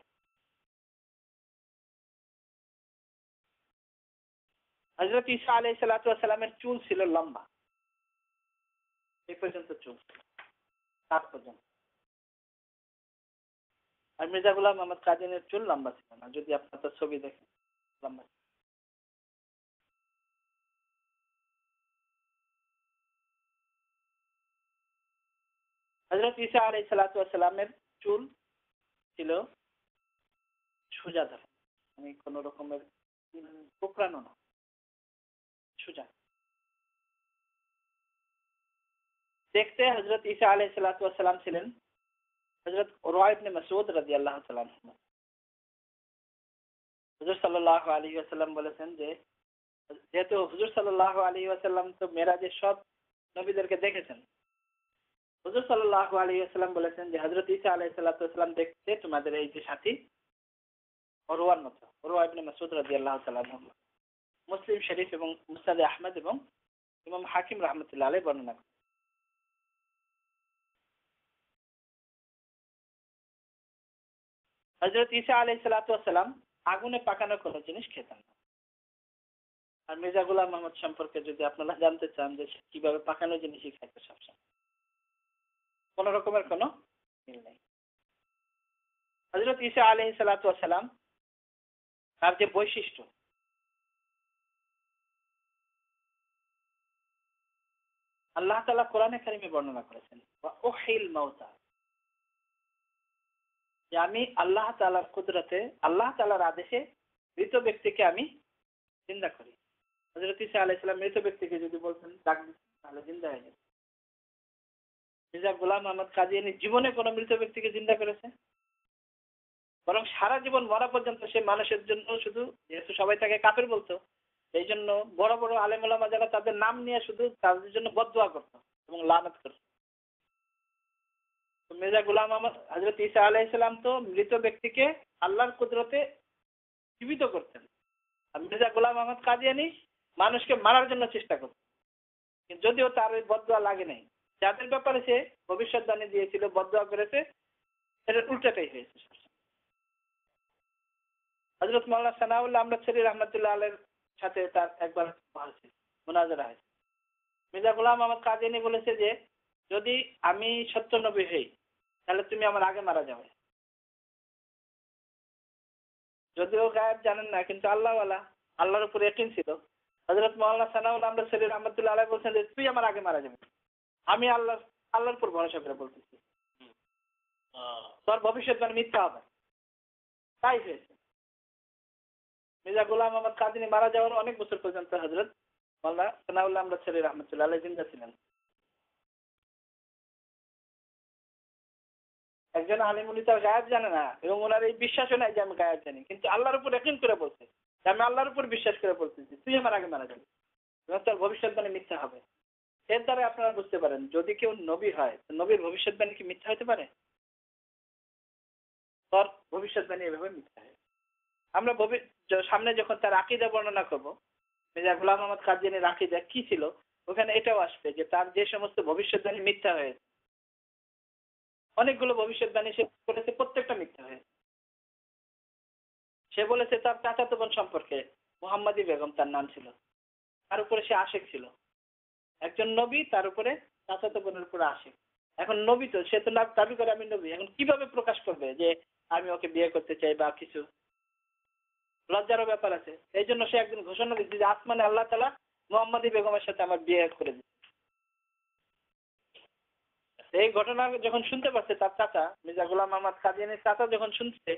হযরত ঈসা আলাইহিস সালাতু ওয়াস সালামের চুল ছিল লম্বা, এই পর্যন্ত চুল ছিল, তার পর্যন্ত। আর মির্জা গোলাম আহমদ কাদিয়ানীর চুল লম্বা ছিল না, যদি আপনারা তার ছবি দেখেন লম্বা ছিল। হযরত ঈসা আলাইহিস সালাতু ওয়াস সালামের চুল ছিল সোজা ধরনের, মানে কোন রকমের কোঁকড়ানো না, সোজা। দেখতে হযরত ঈসা আলাইহিস সালাতু ওয়াস সালাম ছিলেন হযরত উরওয়া ইবনে মাসউদ রাদিয়াল্লাহু তাআলা আনহু। হুজুর সাল্লাল্লাহু আলাইহি ওয়াসাল্লাম বলেছেন যে যেহেতু হুজুর সাল্লাল্লাহু আলাইহি ওয়াসাল্লাম তো মেরাজে সব নবীদেরকে দেখেছেন, হুজুর সাল্লাল্লাহু আলাইহি ওয়াসাল্লাম বলেছেন যে হযরত ঈসা আলাইহিস সালাতু ওয়াস সালাম দেখতে তোমাদের এই যে সাথী উরওয়ার মতো, উরওয়া ইবনে মাসউদ রাদিয়াল্লাহু তাআলা আনহু। মুসলিম শরীফ এবং মুসনাদে আহমদ এবং ইমাম হাকিম রাহমাতুল্লাহ আলাইহি বর্ণনা করেন। হযরত ঈসা আলাইহিস সালাতু ওয়াস সালাম আগুনে পাকানো কোনো জিনিস খেতেন না। আর মির্জা গোলাম আহমদ সম্পর্কে যদি আপনারা জানতে চান যে সে কিভাবে পাকানো জিনিসই খাইতে সবসময়, কোন রকমের কোনো মিল নেই। হযরত ঈসা আলাইহিস সালাতু ওয়াস সালাম তার যে বৈশিষ্ট্য, আল্লাহ তাআলা কোরআনে কারিমে বর্ণনা করেছেন, ওয়া উহিল মাউতা, যে আমি আল্লাহ তাআলার কুদরতে, আল্লাহ তাআলার আদেশে মৃত ব্যক্তিকে আমি জিন্দা করি। হযরত ঈসা আলাইহিস সালাম মৃত ব্যক্তিকে যদি বলতেন ডাক দিতেন, তাহলে জিন্দা হয়ে যেত। মির্জা গোলাম আহমদ কাদিয়ানী জীবনে কোনো মৃত ব্যক্তিকে জিন্দা করেছে? বরং সারা জীবন মরা পর্যন্ত সে মানুষের জন্য শুধু, যেহেতু সবাই তাকে কাফের বলতো, এই জন্য বড় বড় আলেম ওলামা যারা তাদের নাম নিয়ে শুধু তাদের জন্য বদদুয়া করতো এবং লানত করতো। মির্জা গোলাম আহমদ, হযরত ঈসা আলাইহিস সালাম তো মৃত ব্যক্তিকে আল্লাহর কুদরতে জীবিত করতেন, আর মির্জা গোলাম আহমদ কাদিয়ানী মানুষকে মারার জন্য চেষ্টা করতেন। যদিও তার ওই বদদুয়া লাগে নাই, যাদের ব্যাপারে সে ভবিষ্যৎবাণী দিয়েছিল, বদদুয়া করেছে, এটা উল্টাটাই হয়েছে। হযরত মাওলানা সানাউল্লাহ আমলাছড়ি রাহমাতুল্লাহ আলাইহির সাথে তার একবার হয়েছে, মুনাজারা হয়েছে। মির্জা গোলাম আহমদ কাদিয়ানী বলেছে যে যদি আমি সত্য নবী হই, তাহলে তুমি আমার আগে মারা যাবে। যদিও গায়েব জানেন না, কিন্তু আল্লাহওয়ালা, আল্লাহর উপর ইয়াকিন ছিল। হযরত মাওলানা সানাউল্লাহ আমলাছড়ি রাহমাতুল্লাহ আলাইহি বলছেন যে তুই আমার আগে মারা যাবে, আমি আল্লাহর উপর ভরসা করে বলতেছি, তোর ভবিষ্যৎবাণী মিথ্যা হবে। তাই হয়েছে। মির্জা গোলাম আহমদ কাদিয়ানী মারা যাওয়ার অনেক বছর পর্যন্ত হযরত মাওলানা সানাউল্লাহ আমলাছড়ি রাহমাতুল্লাহ আলাইহি জিন্দা ছিলেন। একজন আলিম, উনি তার গায়েব জানে না এবং ওনার এই বিশ্বাসও নাই যে আমি গায়েব জানি, কিন্তু আল্লাহর উপর ইয়াকিন করে বলছে যে আমি আল্লাহর উপর বিশ্বাস করে বলতেছি তুই আমার আগে মারা যাবে এবং তার ভবিষ্যৎবাণী মিথ্যা হবে। এর দ্বারা আপনারা বুঝতে পারেন যদি কেউ নবী হয়, নবীর ভবিষ্যৎবাণী কি মিথ্যা হতে পারে? তার ভবিষ্যৎবাণী এভাবে মিথ্যা হয়। আমরা সামনে যখন তার আকীদা বর্ণনা করব, মির্জা গোলাম আহমদ কাদিয়ানীর আকীদা কি ছিল, ওখানে এটাও আসবে যে তার যে সমস্ত ভবিষ্যৎবাণী মিথ্যা হয়েছে, অনেকগুলো ভবিষ্যৎবাণী সে করেছে, প্রত্যেকটা মিথ্যা হয়েছে। সে বলেছে তার চাচাতো বোন সম্পর্কে, মুহাম্মাদি বেগম তার নাম ছিল, তার উপরে সে আশেক ছিল। একজন নবী, তার উপরে চাচাতো বোনের উপরে আশেক। এখন নবী তো, সে তো দাবি করে আমি নবী, এখন কিভাবে প্রকাশ করবে যে আমি ওকে বিয়ে করতে চাই বা কিছু? লজ্জারও ব্যাপার আছে। এই জন্য সে একদিন ঘোষণা দিচ্ছে যে আসমানে আল্লাহ তাআলা মুহাম্মদী বেগমের সাথে আমার বিয়ে করে দিচ্ছে। এই ঘটনা যখন শুনতে পাচ্ছে তার চাচা মির্জা গোলাম মোহাম্মদ কাদিয়ানীর চাচা যখন শুনছে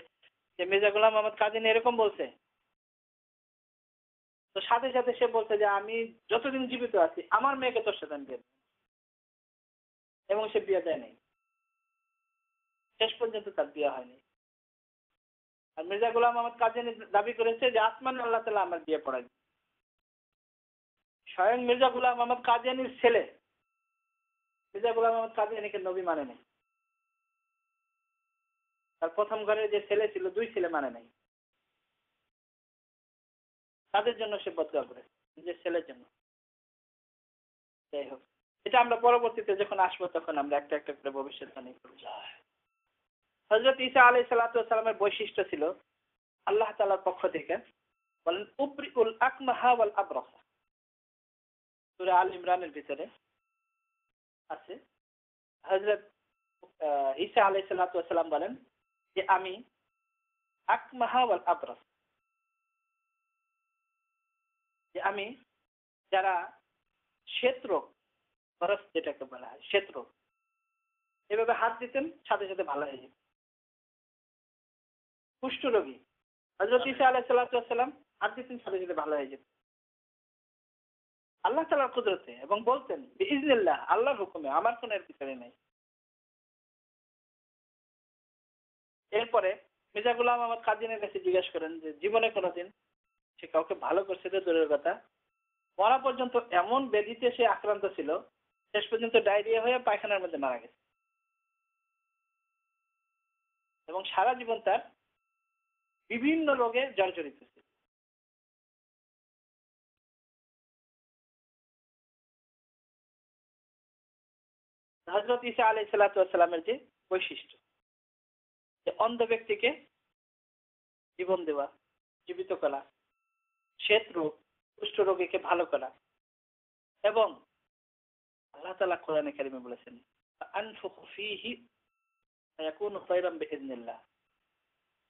যে মির্জা গোলাম মোহাম্মদ কাদিয়ানী এরকম বলছে, তো সাথে সাথে সে বলছে যে আমি যতদিন জীবিত আছি আমার মেয়েকে তোর সাথে আমি বিয়ে দেব। এবং সে বিয়ে দেয় নাই, শেষ পর্যন্ত তার বিয়ে হয়নি। আর মির্জা গোলাম মোহাম্মদ কাদিয়ানী দাবি করেছে যে আসমান আল্লাহ তাআলা আমার বিয়ে পড়ায়। স্বয়ং মির্জা গোলাম মোহাম্মদ কাদিয়ানীর ছেলে মির্জা গোলাম মোহাম্মদ কাদিয়ানীকে নবী মানে নাই। তার প্রথম ঘরে যে ছেলে ছিল, 2 ছেলে মানে নাই। তাদের জন্য সে বদয়া করে, নিজের ছেলের জন্য। যাই হোক, এটা আমরা পরবর্তীতে যখন আসবো তখন আমরা একটা একটা করে ভবিষ্যৎবাণী করব। হযরত ঈসা আলাইহিস সালাতু ওয়াস সালামের বৈশিষ্ট্য ছিল আল্লাহ তাআলার পক্ষ থেকে বলেন উবরিউল আকমাহা ওয়াল আবরাসা। সূরা আল ইমরানের ভিতরে আছে হযরত ঈসা আলাইহিস সালাতু ওয়াস সালাম বলেন যে আমি আকমাহা ওয়াল আবরাস, যে আমি যারা শ্বেতরোগ, বরস যেটাকে বলা হয় শ্বেতরোগ, এভাবে হাত দিতেন সাথে সাথে ভালো হয়ে যেত। কুষ্ঠরোগী হযরত ঈসা আলাইহিস সালাতু ওয়াস সালাম হাত দিতেন সাথে সাথে ভালো হয়ে যেত আল্লাহ তাআলার কুদরতে, এবং বলতেন বিইজনিল্লাহ, আল্লাহর হুকুমে, আমার কোনো এর ভিতরে নাই। এরপরে মির্জা গোলাম মোহাম্মদ কাদিয়ানীর কাছে জিজ্ঞেস করেন যে জীবনে কোনোদিন সে কাউকে ভালো করছে তো দূরের কথা, মরা পর্যন্ত এমন ব্যাধিতে সে আক্রান্ত ছিল, শেষ পর্যন্ত ডায়রিয়া হয়ে পায়খানার মধ্যে মারা গেছে। এবং সারা জীবন তার বিভিন্ন রোগে জর্জরিত ছিল। হযরত ঈসা আলাইহিস সালাতু ওয়াস সালামের যে বৈশিষ্ট্য, যে অন্ধ ব্যক্তিকে জীবন দেওয়া, জীবিত করা, শ্বেত রোগ, কুষ্ঠ রোগীকে ভালো করা, এবং আল্লাহ তাআলা কোরআনে কারিমে বলেছেন আনফুখু ফীহি ফায়াকুনু তায়রান বিইজনিল্লাহ।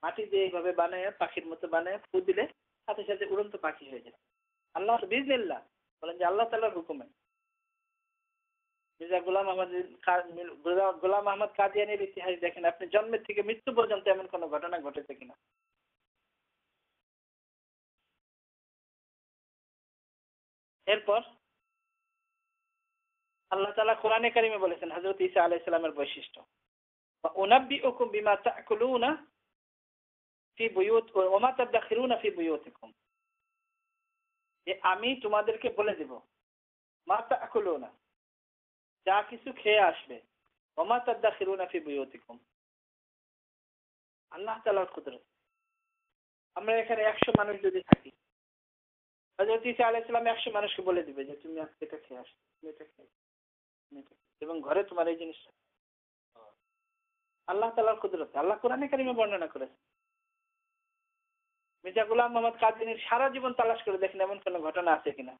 মাটি দিয়ে এইভাবে বানায়, পাখির মতো বানায় ফু দিলে সাথে সাথে উড়ন্ত পাখি হয়ে যায়। আল্লাহ বিইজনিল্লাহ বলেন যে আল্লাহ তাআলার হুকুমে। মির্জা গোলাম আহমদ কাদিয়ানীর ইতিহাস দেখেন, আপনি জন্মের থেকে মৃত্যু পর্যন্ত এমন কোন ঘটনা ঘটেছে কিনা। এরপর আল্লাহ তাআলা কোরআনে কারিমে বলেছেন হযরত ঈসা আলাইহিস সালামের বৈশিষ্ট্য, উনাব্বিউকুম বিমা তাকুলুনা ফি বুয়ুত ওয়া মা তাদাখিরুনা ফি বুয়ুতিকুম, যে আমি তোমাদেরকে বলে দেব মা তাকুলুনা, যা কিছু খেয়ে আসবে, ওয়া মা তাদাখিরুনা ফি বুয়ুতিকুম। আল্লাহ তাআলার কুদরত। আমরা এখানে 100 মানুষ যদি থাকি, হযরত ঈসা আলাইহিস সালাম 100 মানুষকে বলে দিবে যে তুমি আজকে এটা খেয়ে আসো, তুমি এটা খেয়ে, এবং ঘরে তোমার এই জিনিসটা। আল্লাহ তাআলার কুদরত আল্লাহ কোরআনে কারিমে বর্ণনা করেছেন। মির্জা গোলাম মোহাম্মদ কাদিয়ানীর সারা জীবন তালাশ করে দেখেন এমন কোন ঘটনা আছে কিনা।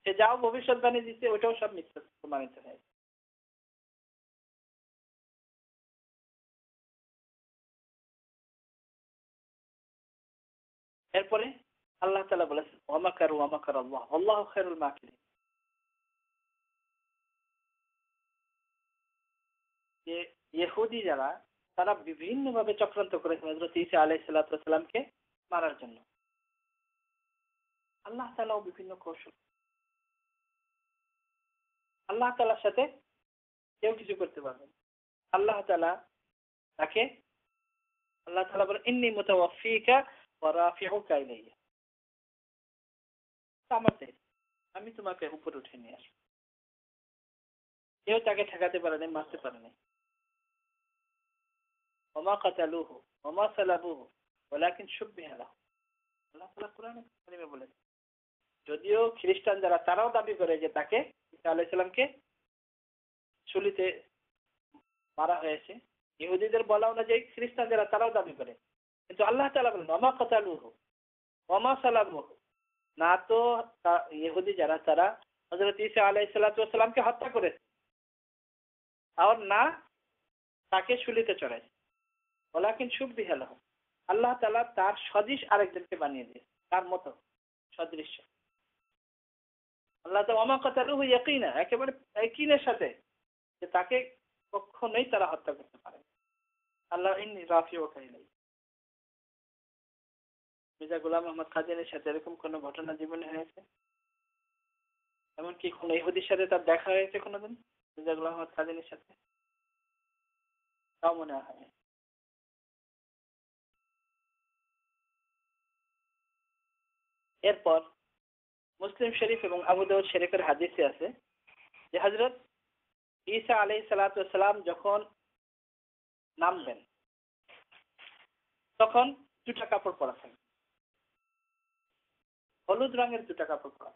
সে যাও ভবিষ্যৎবাণী দিচ্ছে ওইটাও সব মিথ্যা প্রমাণিত হয়। এরপরে আল্লাহ তাআলা বলেছেন ওয়া মাকারু ওয়া মাকারাল্লাহ আল্লাহু খায়রুল মাকিরিন, যে ইহুদি যারা তারা বিভিন্ন ভাবে চক্রান্ত করেছে হযরত ঈসা আলাইহিস সালাতু ওয়াস সালামকে মারার জন্য। আল্লাহ তাআলাও বিভিন্ন কৌশল, আল্লাহ তাআলার সাথে কেউ কিছু করতে পারবে না। আল্লাহ তাআলা তাকে, আল্লাহ তাআলা বলেন ইন্নী মুতাওয়াফফিকা ওয়া রাফিউকা ইলাইয়া, আমি তোমাকে উপরে উঠে নিয়ে আসবো। কেউ তাকে ঠেকাতে পারে নাই, মারতে পারে নাই। ওয়া মা কাতালুহু ওয়া মা সালাবুহু ওয়ালাকিন শুববিহা লাহু। আল্লাহ তাআলা কোরআনে কারিমে বলেছেন, যদিও খ্রিস্টান যারা তারাও দাবি করে যে তাকে ঈসা আলাইহিস সালামকে ছুরিতে মারা হয়েছে, ইহুদিদের বলা অনুযায়ী খ্রিস্টান যারা তারাও দাবি করে, কিন্তু আল্লাহ তাআলা বলেন ওয়া মা কাতালুহু ওয়া মা সালাবুহু, না তো ইহুদি যারা তারা হযরত ঈসা আলাইহিস সালাতু ওয়াস সালামকে হত্যা করেছে, আর না তাকে শুলিতে চড়াইছে, ওয়ালাকিন শুববিহা লাহু, আল্লাহ তাআলা তার সদৃশ আরেকজনকে বানিয়ে দিয়েছে, তার মতো সদৃশ্য। আল্লাহ তাআলা ওয়ামা কাতালুহু ইয়াকিনা, একেবারে ইয়াকিনের সাথে যে তাকে কখনোই তারা হত্যা করতে পারে। আল্লাহ ইন্নী রাফিউকা ইলাই। মির্জা গোলাম আহমদ কাদিয়ানীর সাথে এরকম কোনো ঘটনা জীবনে হয়েছে? এমনকি কোনো ইহুদির সাথে তার দেখা হয়েছে কোনোদিন মির্জা গোলাম আহমদ কাদিয়ানীর সাথে? তাও মনে হয়। এরপর মুসলিম শরীফ এবং আবু দাউদ শরীফের হাদিসে আছে যে হযরত ঈসা আলাইহিস সালাতু ওয়াস সালাম যখন নামবেন তখন দুটা কাপড় পরা থাকবে, হলুদ রঙের দুটা কাপড় পরা।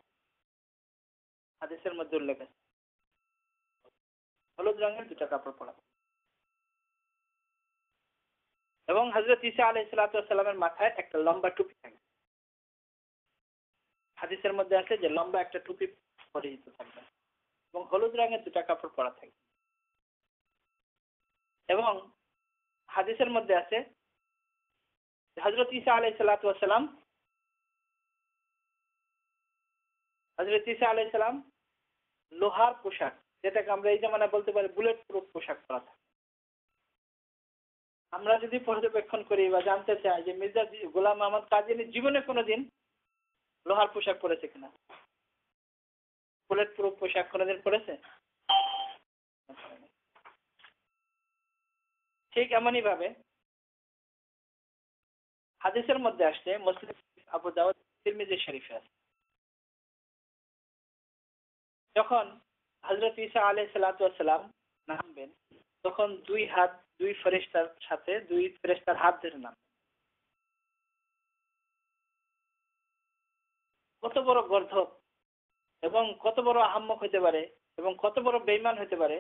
হাদিসের মধ্যে উল্লেখ আছে হলুদ রঙের দুটা কাপড় পরা। এবং হযরত ঈসা আলাইহিস সালাতু ওয়াস সালামের মাথায় একটা লম্বা টুপি থাকবে। হাদিসের মধ্যে আছে যে লম্বা একটা টুপি পরিহিত থাকবে এবং হলুদ রঙের দুটা কাপড় পরা থাকবে। এবং হাদিসের মধ্যে আছে হযরত ঈসা আলাইহিস সালাতু ওয়াস সালাম লোহার পোশাক, যেটাকে আমরা এই জামানায় বলতে পারি বুলেট প্রুফ পোশাক পরা থাকে। আমরা যদি পর্যবেক্ষণ করি বা জানতে চাই যে মির্জা গোলাম আহমদ কাদিয়ানী জীবনে কোনোদিন লোহার পোশাক পরেছে কিনা, বুলেট প্রুফ পোশাক কোনোদিন পরেছে? ঠিক এমনই ভাবে হাদিসের মধ্যে আসছে, মুসলিম, আবু দাউদ, তিরমিজি শরীফে আছে, যখন হযরত ঈসা আলাইহিস সালাতু ওয়াস সালাম নামবেন তখন দুই ফেরেশতার সাথে দুই ফেরেশতার হাত ধরে নামবেন। কত বড় গর্ধব এবং কত বড় আহাম্মক হতে পারে এবং কত বড় বেঈমান হতে পারে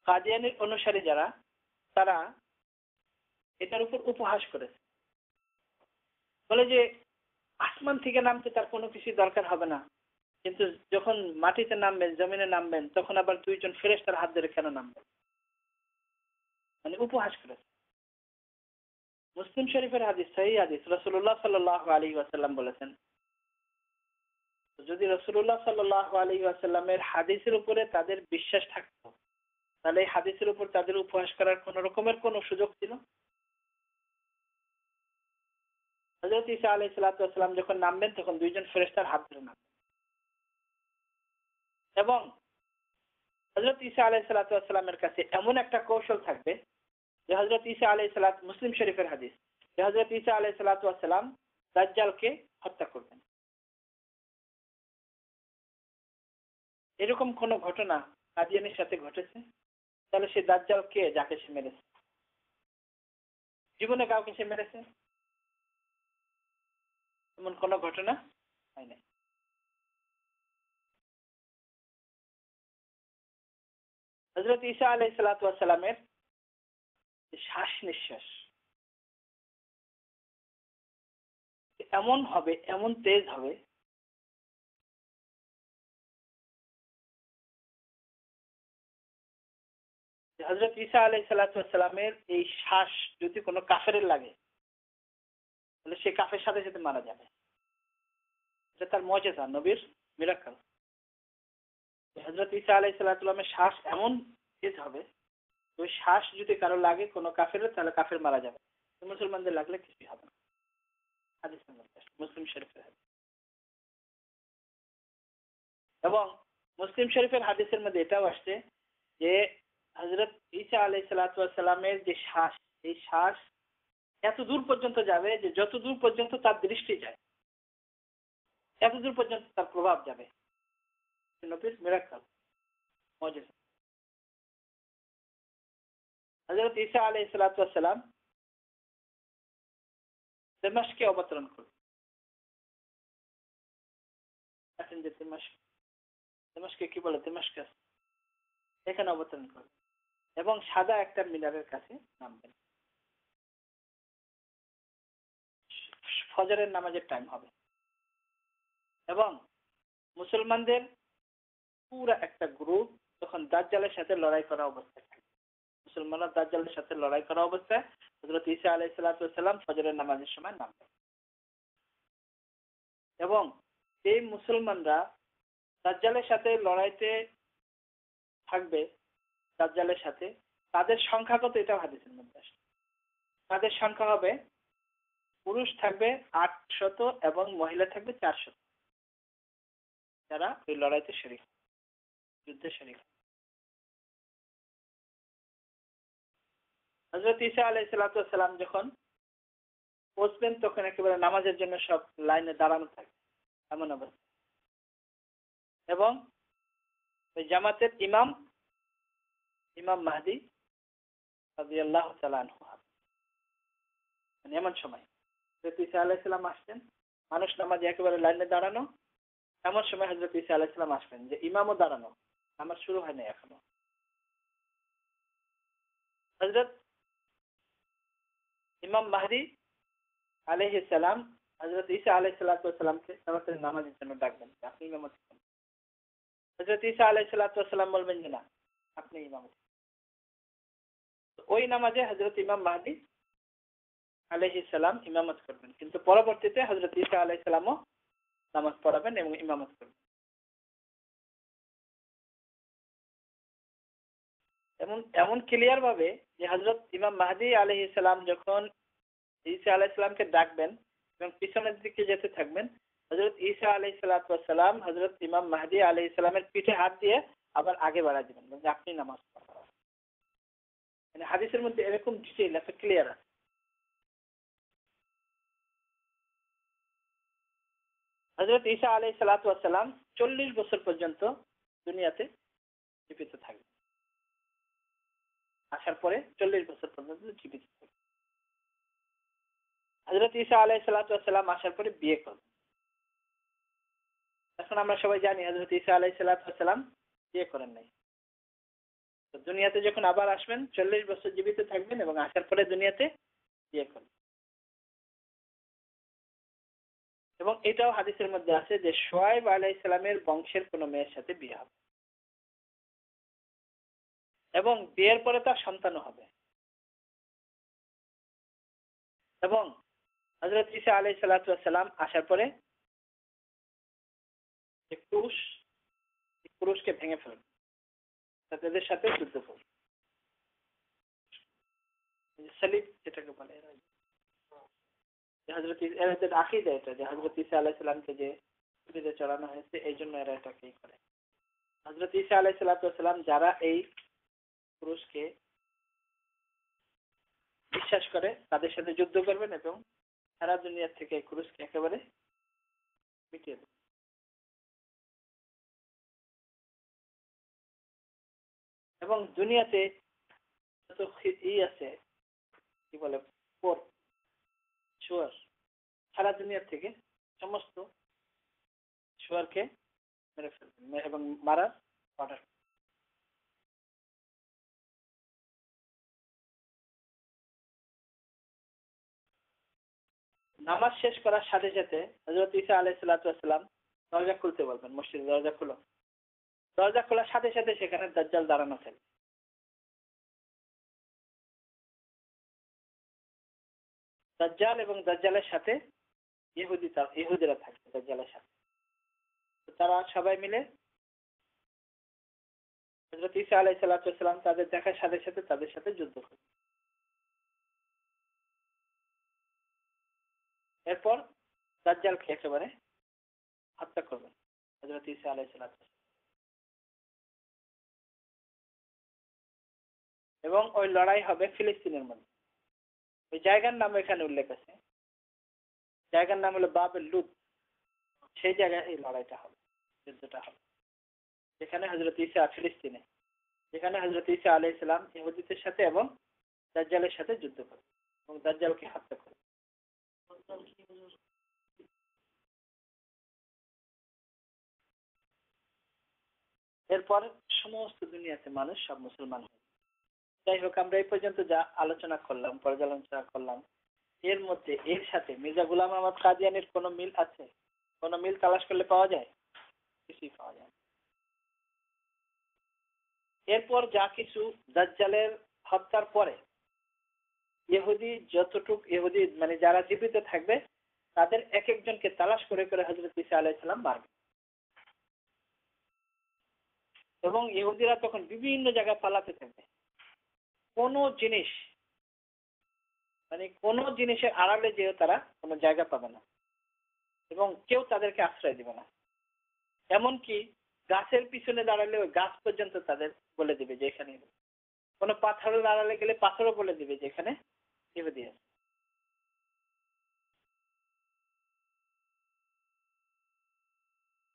কাদিয়ানীর অনুসারী যারা, তারা এটার উপর উপহাস করেছে। বলে যে আসমান থেকে নামতে তার কোনো কিছু দরকার হবে না, কিন্তু যখন মাটিতে নামবেন, জমিনে নামবেন, তখন আবার দুইজন ফেরেশতার হাত ধরে কেন নামবেন? মানে উপহাস করেছে। মুসলিম শরীফের হাদিস, সহিহ হাদিস, রাসূলুল্লাহ সাল্লাল্লাহু আলাইহি ওয়াসাল্লাম বলেছেন, যদি রাসূলুল্লাহ সাল্লাল্লাহু আলাইহি ওয়াসাল্লামের হাদিসের উপরে তাদের বিশ্বাস থাকতো তাহলে এই হাদিসের উপর তাদের উপহাস করার কোন রকমের কোন সুযোগ ছিল? হযরত ঈসা আলাইহিস সালাতু ওয়াস সালাম যখন নামবেন তখন দুইজন ফেরেশতার হাত ধরে নামবেন এবং হযরত ঈসা আলাইহিস সালাতু ওয়াস সালামের কাছে এমন একটা কৌশল থাকবে যে হযরত ঈসা আলাইহিস সালাত, মুসলিম শরীফের হাদিস, যে হযরত ঈসা আলাইহিস সালাতু ওয়াস সালাম দাজ্জালকে হত্যা করবেন। এরকম কোন ঘটনা কাদিয়ানীর সাথে ঘটেছে? তাহলে সে দাজ্জাল কে, যাকে সে মেরেছে? জীবনে কাউকে সে মেরেছে এমন কোন ঘটনা হয় নাই। হযরত ঈসা আলাইহিস সালাতু ওয়াস সালামের শ্বাস নিঃশ্বাস এমন হবে, এমন তেজ হবে যে হযরত ঈসা আলাইহিস সালাতু ওয়াস সালামের এই শ্বাস যদি কোনো কাফেরের লাগে তাহলে সে কাফের সাথে সাথে মারা যাবে। এটা তার মুজিজা, নবীর মিরাকল। হযরত ঈসা আলাইহিস সালাতু ওয়াস সালামের শ্বাস এমন তেজ হবে, ওই শ্বাস যদি কারো লাগে কোনো কাফেরের, তাহলে কাফের মারা যাবে, মুসলমানদের লাগলে কিছুই হবে না। হাদিস মুসলিম শরীফের হাদিস। এবং মুসলিম শরীফের হাদিসের মধ্যে এটাও আসছে যে হযরত ঈসা আলাইহিস সালাতু ওয়াস সালামের যে শ্বাস, এই শ্বাস এত দূর পর্যন্ত যাবে যে যত দূর পর্যন্ত তার দৃষ্টি যায় এত দূর পর্যন্ত তার প্রভাব যাবে। নবীর মিরাকল, মুজিজা। হযরত ঈসা আলাইহিস সালাতু ওয়াস সালাম দামেস্কে অবতরণ করলেন। এখন যে দামেস্কে কি বলে, দামেস্কাস, এখানে অবতরণ করলেন এবং সাদা একটা মিনারের কাছে নামবেন। ফজরের নামাজের টাইম হবে এবং মুসলমানদের পুরা একটা গ্রুপ তখন দাজ্জালের সাথে লড়াই করা অবস্থায় থাকবে। মুসলমানরা দাজ্জালের সাথে লড়াই করা অবস্থায় হযরত ঈসা আলাইহিস সালাম ফজরের নামাজের সময় নামবেন। এবং এই মুসলমানরা দাজ্জালের সাথে লড়াইতে থাকবে, দাজ্জালের সাথে তাদের সংখ্যা কত এটাও হাদিসের মধ্যে আসে। তাদের সংখ্যা হবে, পুরুষ থাকবে 800 এবং মহিলা থাকবে 400, যারা ওই লড়াইতে শরীক, যুদ্ধে শরীক। হযরত ঈসা আলাইহিস সালাম যখন পৌঁছবেন তখন একেবারে নামাজের জন্য সব লাইনে দাঁড়ানো থাকে এমন অবস্থা। এবং ওই জামাতের ইমাম মাহদী রাদিয়াল্লাহু তাআলা আনহু, মানে এমন সময় হযরত ঈসা আলাইহিস সালাম আসছেন, মানুষ নামাজে একেবারে লাইনে দাঁড়ানো, এমন সময় হযরত ঈসা আলাইহিস সালাম আসবেন যে ইমামও দাঁড়ানো, নামাজ শুরু হয় না এখনো। হযরত ইমাম মাহদী আলাইহিস সালাম হযরত ঈসা আলাইহিস সালামকে নামাজের জন্য ডাকবেন, আপনি ইমামতি করেন। হযরত ঈসা আলাইহিস সালাম বলবেন যে না, আপনি ইমামতি। ওই নামাজে হযরত ইমাম মাহদী আলাইহিস সালাম ইমামত করবেন, কিন্তু পরবর্তীতে হযরত ঈসা আলাইহিস সালামও নামাজ পড়াবেন এবং ইমামত করবেন। এমন ক্লিয়ার ভাবে যে হযরত ইমাম মাহদী আলাইহিস সালাম যখন ঈসা আলাইহিস সালামকে ডাকবেন এবং পিছনের দিকে যেতে থাকবেন, হযরত ঈসা আলাইহিস সালাম হযরত ইমাম মাহদী আলাইহিস সালামের পিঠে হাত দিয়ে আবার আগে বাড়া দিবেন, যে আপনি নামাজ পড়াবেন। মানে হাদিসের মধ্যে এরকম ডিটেইল একটা ক্লিয়ার আছে। হযরত ঈসা আলাইহিস সালাম 40 বছর পর্যন্ত দুনিয়াতে জীবিত থাকবেন। আসার পরে 40 বছর পর্যন্ত জীবিত থাকবেন। হযরত ঈসা আলাইহিস সালাম আসার পরে বিয়ে করবেন। এখন আমরা সবাই জানি হযরত ঈসা আলাইহিস সালাম বিয়ে করেন নাই। তো দুনিয়াতে যখন আবার আসবেন 40 বছর জীবিত থাকবেন এবং আসার পরে দুনিয়াতে বিয়ে করবেন। এবং এটাও হাদিসের মধ্যে আছে যে শুআয়ব আলাইহিস সালামের বংশের কোনো মেয়ের সাথে বিয়ে হবে এবং বিয়ের পরে তার সন্তানও হবে। এবং হযরত ঈসা আলাইহিস সালাম আসার পরে যে পুরুষকে ভেঙে ফেলবে, তাদের সাথে যুদ্ধ করবে। সালিব যেটাকে বলে, হযরত এদের আকীদা এটা যে হযরত ঈসা আলাইহিস সালামকে যে ছুরিতে চড়ানো হয়েছে, এই জন্য এরা এটাকেই করে। হযরত ঈসা আলাইহিস সালাম যারা এই পুরুষকে বিশ্বাস করে তাদের সাথে যুদ্ধ করবেন এবং সারা দুনিয়া থেকে এই পুরুষকে একেবারে মিটিয়ে দেবেন। এবং দুনিয়াতে যত আছে কি বলে শুয়ার, সারা দুনিয়া থেকে সমস্ত শুয়ারকে মেরে ফেলবেন এবং মারার অর্ডার। নামাজ শেষ করার সাথে সাথে হযরত ঈসা আলাইহিস সালাম দরজা খুলতে বলবেন, মসজিদের দরজা খুলো। দরজা খোলার সাথে সাথে সেখানে দাজ্জাল দাঁড়ানো থাকবে। দাজ্জাল এবং দাজ্জালের সাথে ইহুদিরা থাকবে দাজ্জালের সাথে। তারা সবাই মিলে হযরত ঈসা আলাইহিস সালাম তাদের দেখার সাথে সাথে তাদের সাথে যুদ্ধ করবে। এরপর দাজ্জালকে একেবারে হত্যা করবেন হযরত ঈসা আলাইহিস সালাম। এবং ওই লড়াই হবে ফিলিস্তিনের মধ্যে। ওই জায়গার নাম এখানে উল্লেখ আছে, জায়গার নাম হলো বাবেল লুদ। সেই জায়গায় এই লড়াইটা হবে, যুদ্ধটা হবে, যেখানে হযরত ঈসা ফিলিস্তিনে, যেখানে হযরত ঈসা আলাইহিস সালাম ইহুদিদের সাথে এবং দাজ্জালের সাথে যুদ্ধ করবে এবং দাজ্জালকে হত্যা করবে। এরপর সমস্ত দুনিয়াতে মানুষ সব মুসলমান হবে। যাই হোক, আমরা এই পর্যন্ত যা আলোচনা করলাম, পর্যালোচনা করলাম, এর মধ্যে এর সাথে মির্জা গোলাম আহমদ কাদিয়ানীর কোনো মিল আছে? কোনো মিল তালাশ করলে পাওয়া যায়? কিছুই পাওয়া যায়। এরপর যা কিছু দাজ্জালের হত্যার পরে ইহুদি ইহুদি মানে যারা জীবিত থাকবে তাদের এক একজনকে তালাশ করে করে হযরত ঈসা আলাইহিস সালাম মারবে। এবং ইহুদিরা তখন বিভিন্ন জায়গায় পালাতে থাকবে। কোনো জিনিস মানে কোনো জিনিসের আড়ালে যেও তারা কোনো জায়গা পাবে না এবং কেউ তাদেরকে আশ্রয় দিবে না। এমনকি গাছের পিছনে দাঁড়ালে ওই গাছ পর্যন্ত তাদের বলে দিবে যে এখানে কোনো পাথরের আড়ালে গেলে পাথরও বলে দিবে যে এখানে ইহুদি আছে।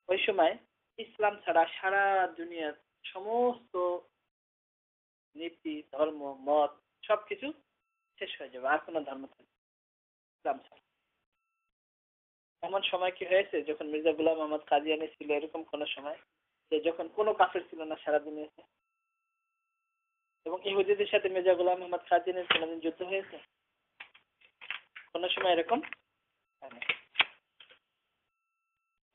ওই সময় ইসলাম ছাড়া সারা দুনিয়ার সমস্ত নীতি ধর্ম মত সবকিছু শেষ হয়ে যাবে, আর কোনো ধর্ম থাকবে না ইসলাম ছাড়া। এমন সময় কি হয়েছে যখন মির্জা গোলাম মোহাম্মদ কাদিয়ানী ছিল, এরকম কোন সময় যে যখন কোনো কাফের ছিল না সারা দুনিয়াতে, এবং ইহুদিদের সাথে মির্জা গোলাম মোহাম্মদ কাদিয়ানীর কোনদিন যুদ্ধ হয়েছে? কোন সময় এরকম হয়নি।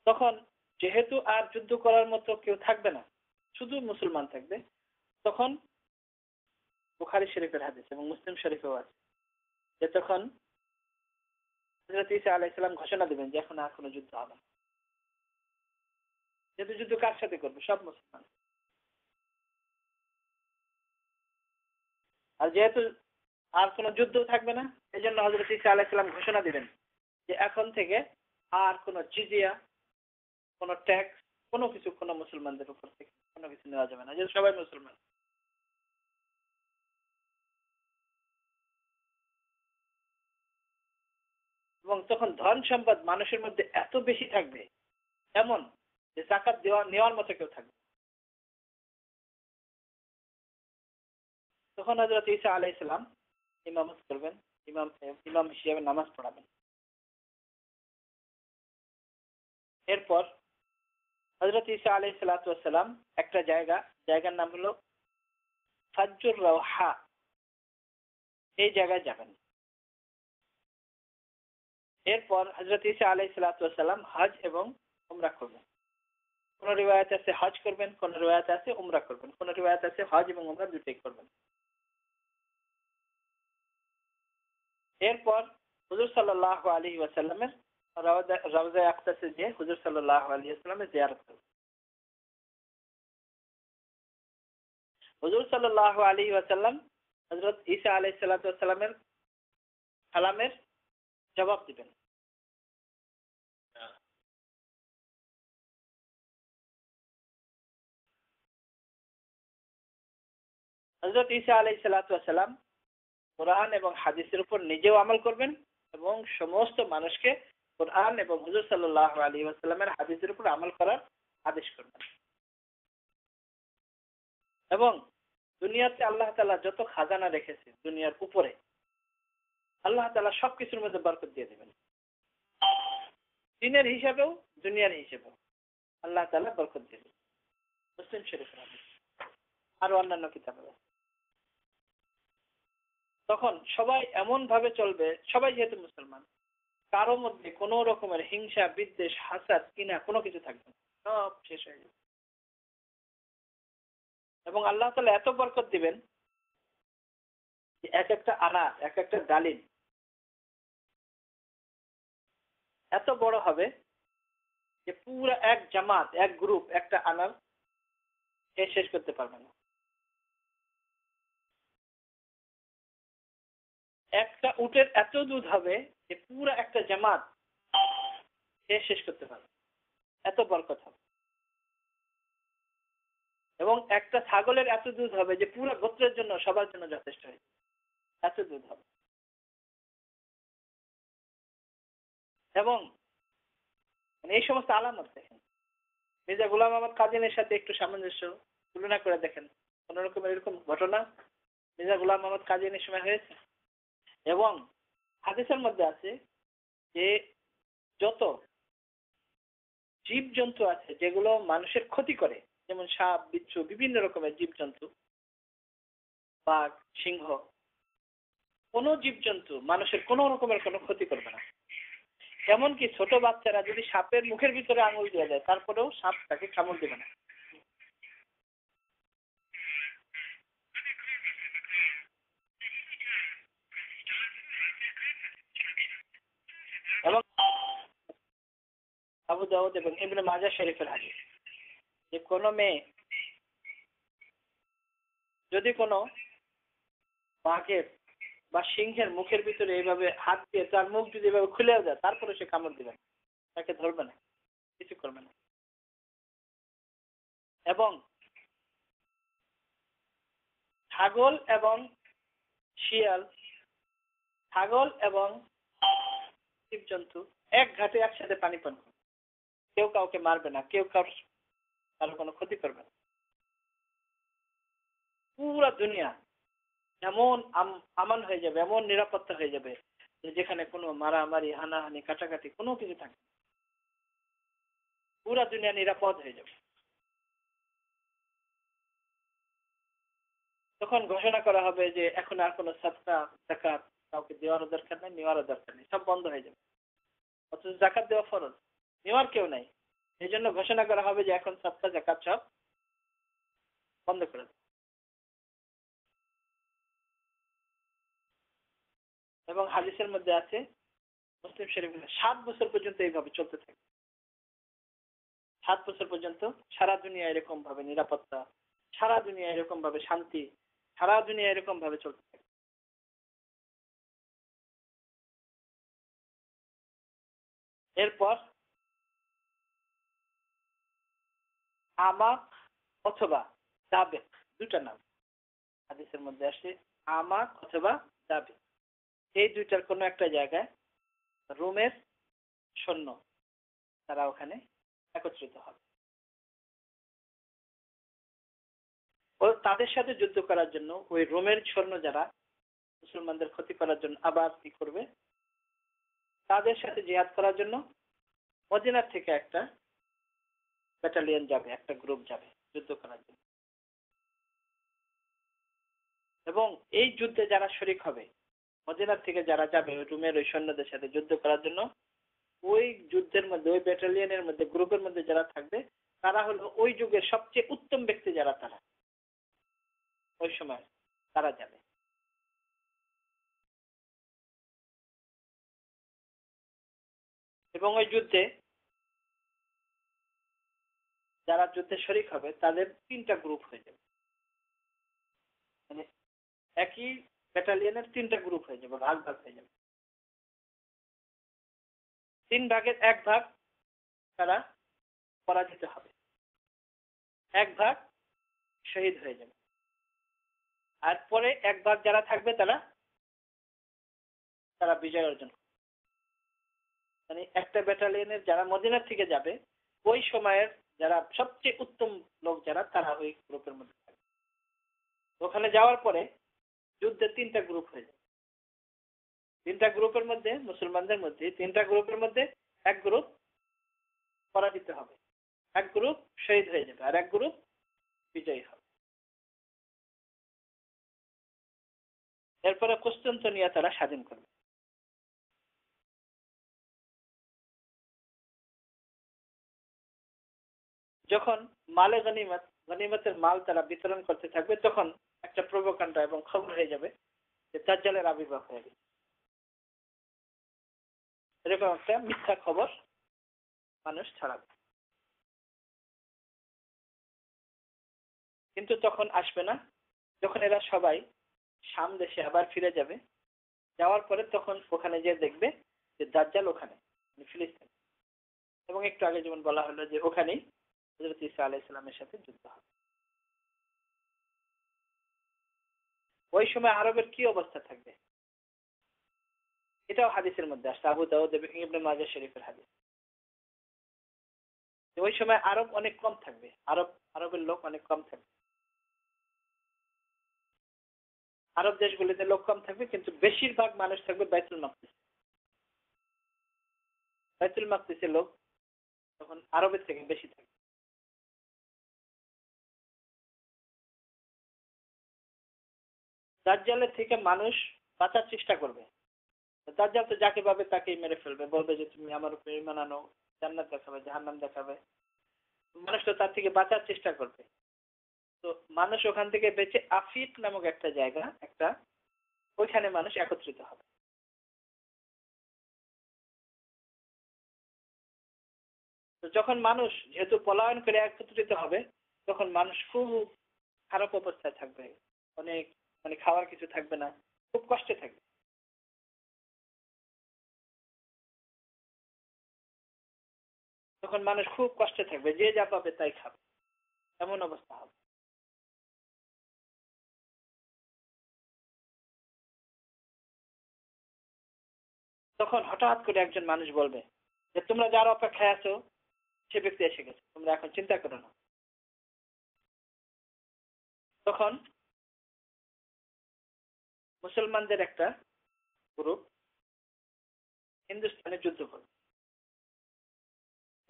তখন যেহেতু আর যুদ্ধ করার মতো কেউ থাকবে না, শুধু মুসলমান থাকবে, তখন বুখারী শরীফের হাদিস এবং মুসলিম শরীফেও আছে যে তখন হযরত ঈসা আলাইহিস সালাম ঘোষণা দিবেন যে এখন আর কোনো যুদ্ধ হবে না। যেহেতু যুদ্ধ কার সাথে করবে? সব মুসলমান। আর যেহেতু আর কোনো যুদ্ধ থাকবে না, এই জন্য হযরত ঈসা আলাইহিস সালাম ঘোষণা দিবেন যে এখন থেকে আর কোনো জিজিয়া, কোনো ট্যাক্স, কোনো কিছু কোনো মুসলমানদের উপর থেকে কোনো কিছু নেওয়া যাবে না, যেহেতু সবাই মুসলমান। এবং তখন ধন সম্পদ মানুষের মধ্যে এত বেশি থাকবে এমন যে যাকাত নেওয়ার মতো কেউ থাকবে। তখন হযরত ঈসা আলাইহিস সালাম ইমামত করবেন, ইমাম হিসেবে নামাজ পড়াবেন। এরপর হযরত ঈসা আলাইহিস সালাতু ওয়াস সালাম একটা জায়গার নাম হলো ফাজ্জুর রাওহা, এই জায়গায় যাবেন। এরপর হযরত ঈসা আলাইহিস সালাতু ওয়াস সালাম হজ এবং উমরা করবেন। কোন রিওয়ায়াত আছে হজ করবেন, কোন রিওয়ায়াত আছে উমরা করবেন, কোন রিওয়ায়াত আছে হজ এবং উমরা দুটোই করবেন। এরপর হুজুর সাল্লাল্লাহু আলাইহি ওয়াসাল্লামের রওজা আকসাসে যে হুজুর সাল্লাল্লাহু আলাইহি ওয়াসাল্লামের জিয়ারত করবেন। হুজুর সাল্লাল্লাহু আলাইহি ওয়াসাল্লাম হযরত ঈসা আলাইহিস সালাতু ওয়াস সালামের সালামের জবাব দিবেন। হযরত ঈসা আলাইহিস সালাতু ওয়াস সালাম কোরআন এবং হাদিসের উপর নিজেও আমল করবেন এবং সমস্ত মানুষকে কোরআন এবং হুজুর সাল্লাল্লাহু আলাইহি ওয়াসাল্লামের হাদিসের উপর আমল করার আদেশ করবেন। এবং দুনিয়াতে আল্লাহ তাআলা যত খাজানা রেখেছে দুনিয়ার উপরে, আল্লাহ তাআলা সবকিছুর মধ্যে বরকত দিয়ে দেবেন। দিনের হিসাবেও দুনিয়ার হিসাবেও আল্লাহ তাআলা বরকত দিয়ে দেবেন। মুসলিম শরীফের হাদিস, আরো অন্যান্য কিতাবে। তখন সবাই এমন ভাবে চলবে, সবাই যেহেতু মুসলমান, কারো মধ্যে কোনো রকমের হিংসা বিদ্বেষ হাসাদ কিনা কোনো কিছু থাকবে না, সব শেষ হয়ে যাবে। এবং আল্লাহ তাআলা এত বরকত দিবেন যে এক একটা আনার, এক একটা ডালিম এত বড় হবে যে পুরো এক জামাত, এক গ্রুপ একটা আনার শেষ করতে পারবে না। একটা উটের এত দুধ হবে যে পুরো একটা জামাত শেষ করতে পারবে, এত বরকত হবে। এবং একটা ছাগলের এত দুধ হবে যে পুরো গোত্রের জন্য সবার জন্য যথেষ্ট হয়েছে, এত দুধ হবে। এবং এই সমস্ত আলামত দেখেন, মির্জা গোলাম মোহাম্মদ কাদিয়ানীর সাথে একটু সামঞ্জস্য তুলনা করে দেখেন, কোন রকমের এরকম ঘটনা মির্জা গোলাম মোহাম্মদ কাদিয়ানীর সময় হয়েছে? এবং হাদিসের মধ্যে আছে যে যত জীব জন্তু আছে যেগুলো মানুষের ক্ষতি করে, যেমন সাপ বিচ্ছু বিভিন্ন রকমের জীব জন্তু, বাঘ সিংহ, কোন জীব জন্তু মানুষের কোন রকমের কোনো ক্ষতি করবে না। এমনকি ছোট বাচ্চারা যদি সাপের মুখের ভিতরে আঙুল দিয়ে দেয় তারপরেও সাপ তাকে কামড় দেবে না। দাউদ এবং ইবনে মাজাহ শরীফের হাদিস যে কোনো মেয়ে যদি কোনো বাঘের বা সিংহের মুখের ভিতরে এইভাবে হাত দিয়ে তার মুখ যদি এভাবে খুলেও যায় তারপরে সে কামড় দিবে না, তাকে ধরবে না, কিছু করবে না। এবং ছাগল এবং শিয়াল, ছাগল এবং জীবজন্তু এক ঘাটে একসাথে পানি পান করে, কেউ কাউকে মারবে না, কেউ কারো কোনো ক্ষতি করবে না। পুরা দুনিয়া এমন আমান হয়ে যাবে, এমন নিরাপত্তা হয়ে যাবে যে যেখানে কোনো মারামারি হানাহানি কাটাকাটি কোনো কিছু থাকবে না। পুরা দুনিয়া নিরাপদ হয়ে যাবে। তখন ঘোষণা করা হবে যে এখন আর কোনো সাদকা যাকাত কাউকে দেওয়ারও দরকার নেই, নেওয়ারও দরকার নেই, সব বন্ধ হয়ে যাবে। অথচ যাকাত দেওয়া ফরজ, নেওয়ার কেউ নাই। এই জন্য ঘোষণা করা হবে যে এখন সাদকা যাকাত সব বন্ধ করে দেবে। এবং হাদিসের মধ্যে আছে, মুসলিম শরীফে 7 বছর পর্যন্ত এইভাবে চলতে থাকে। 7 বছর পর্যন্ত সারা দুনিয়া এরকম ভাবে নিরাপত্তা, সারা দুনিয়া এরকম ভাবে শান্তি, সারা দুনিয়া এরকম ভাবে চলতে থাকে। এরপর আমাক অথবা দাবেক, দুটা নাম হাদিসের মধ্যে আসে, আমাক অথবা দাবেক। এই দুইটার কোনো একটা জায়গায় রোমের সৈন্য তারা ওখানে একত্রিত হবে ও তাদের সাথে যুদ্ধ করার জন্য। ওই রোমের সৈন্য যারা মুসলমানদের ক্ষতি করার জন্য আবার কি করবে, তাদের সাথে জিহাদ করার জন্য মদিনার থেকে একটা ব্যাটালিয়ন যাবে, একটা গ্রুপ যাবে যুদ্ধ করার জন্য। এবং এই যুদ্ধে যারা শরীক হবে, মদিনার থেকে যারা যাবে ওই রোমের ওই সৈন্যদের সাথে যুদ্ধ করার জন্য, ওই যুদ্ধের মধ্যে ওই ব্যাটালিয়নের মধ্যে গ্রুপের মধ্যে যারা থাকবে তারা হলো ওই যুগের সবচেয়ে উত্তম ব্যক্তি যারা, তারা ওই সময় তারা যাবে। এবং ওই যুদ্ধে যারা যুদ্ধে শরীক হবে তাদের 3টা গ্রুপ হয়ে যাবে, মানে একই ব্যাটালিয়নের 3টা গ্রুপ হয়ে যাবে, ভাগ ভাগ হয়ে যাবে। 3 ভাগের 1 ভাগ তারা পরাজিত হবে, 1 ভাগ শহীদ হয়ে যাবে, আর পরে 1 ভাগ যারা থাকবে তারা তারা বিজয় অর্জন করবে। মানে একটা ব্যাটালিয়নের যারা মদিনার থেকে যাবে ওই সময়ের যারা সবচেয়ে উত্তম লোক যারা, তারা ওই গ্রুপের মধ্যে থাকবে। ওখানে যাওয়ার পরে যুদ্ধের 3টা গ্রুপ হয়ে যাবে। 3টা গ্রুপের মধ্যে, মুসলমানদের মধ্যে 3টা গ্রুপের মধ্যে এক গ্রুপ পরাজিত হবে, এক গ্রুপ শহীদ হয়ে যাবে, আর এক গ্রুপ বিজয়ী হবে। এরপরে কুস্তান্তনিয়া তারা স্বাধীন করবে। যখন মালে গনিমত, গনিমতের মাল তারা বিতরণ করতে থাকবে, তখন একটা প্রবকাণ্ড এবং খবর হয়ে যাবে যে দাজ্জালের আবির্ভাব হয়ে গেছে। এরকম একটা মিথ্যা খবর মানুষ ছড়াবে। কিন্তু তখন আসবে না, যখন এরা সবাই শাম দেশে আবার ফিরে যাবে, যাওয়ার পরে তখন ওখানে যে দেখবে যে দাজ্জাল ওখানে, মানে ফিলিস্তিন। এবং একটু আগে যেমন বলা হলো যে ওখানেই হযরত ঈসা আলাইহিস সালামের সাথে যুদ্ধ হবে। ওই সময় আরবের কি অবস্থা থাকবে, এটাও হাদিসের মধ্যে আসছে, আবু দাউদ এবং ইবনে মাজাহ শরীফের হাদিস। ওই সময় আরব অনেক কম থাকবে, আরবের লোক অনেক কম থাকবে। আরব দেশগুলিতে লোক কম থাকবে, কিন্তু বেশিরভাগ মানুষ থাকবে বাইতুল মাকদিস। বাইতুল মাকদিসের লোক তখন আরবের থেকে বেশি থাকবে। দাজ্জালের থেকে মানুষ বাঁচার চেষ্টা করবে। দাজ্জাল তো যাকে পাবে তাকেই মেরে ফেলবে, বলবে যে তুমি আমার উপর ঈমান আনো, জান্নাত দেখাবে, জাহান্নাম দেখাবে। মানুষ তো তার থেকে বাঁচার চেষ্টা করবে। তো মানুষ ওখান থেকে বেঁচে আফিক নামক একটা জায়গা, একটা ওইখানে মানুষ একত্রিত হবে। তো তো যখন মানুষ যেহেতু পলায়ন করে একত্রিত হবে, তখন মানুষ খুব খারাপ অবস্থায় থাকবে, অনেক মানে খাওয়ার কিছু থাকবে না, খুব কষ্টে থাকবে। তখন মানুষ খুব কষ্টে থাকবে, যে যা পাবে তাই খাবে, এমন অবস্থা হবে। তখন হঠাৎ করে একজন মানুষ বলবে যে তোমরা যার অপেক্ষায় আছো সে ব্যক্তি এসে গেছে, তোমরা এখন চিন্তা করো না। তখন মুসলমানদের একটা গ্রুপ হিন্দুস্তানে যুদ্ধ করবে।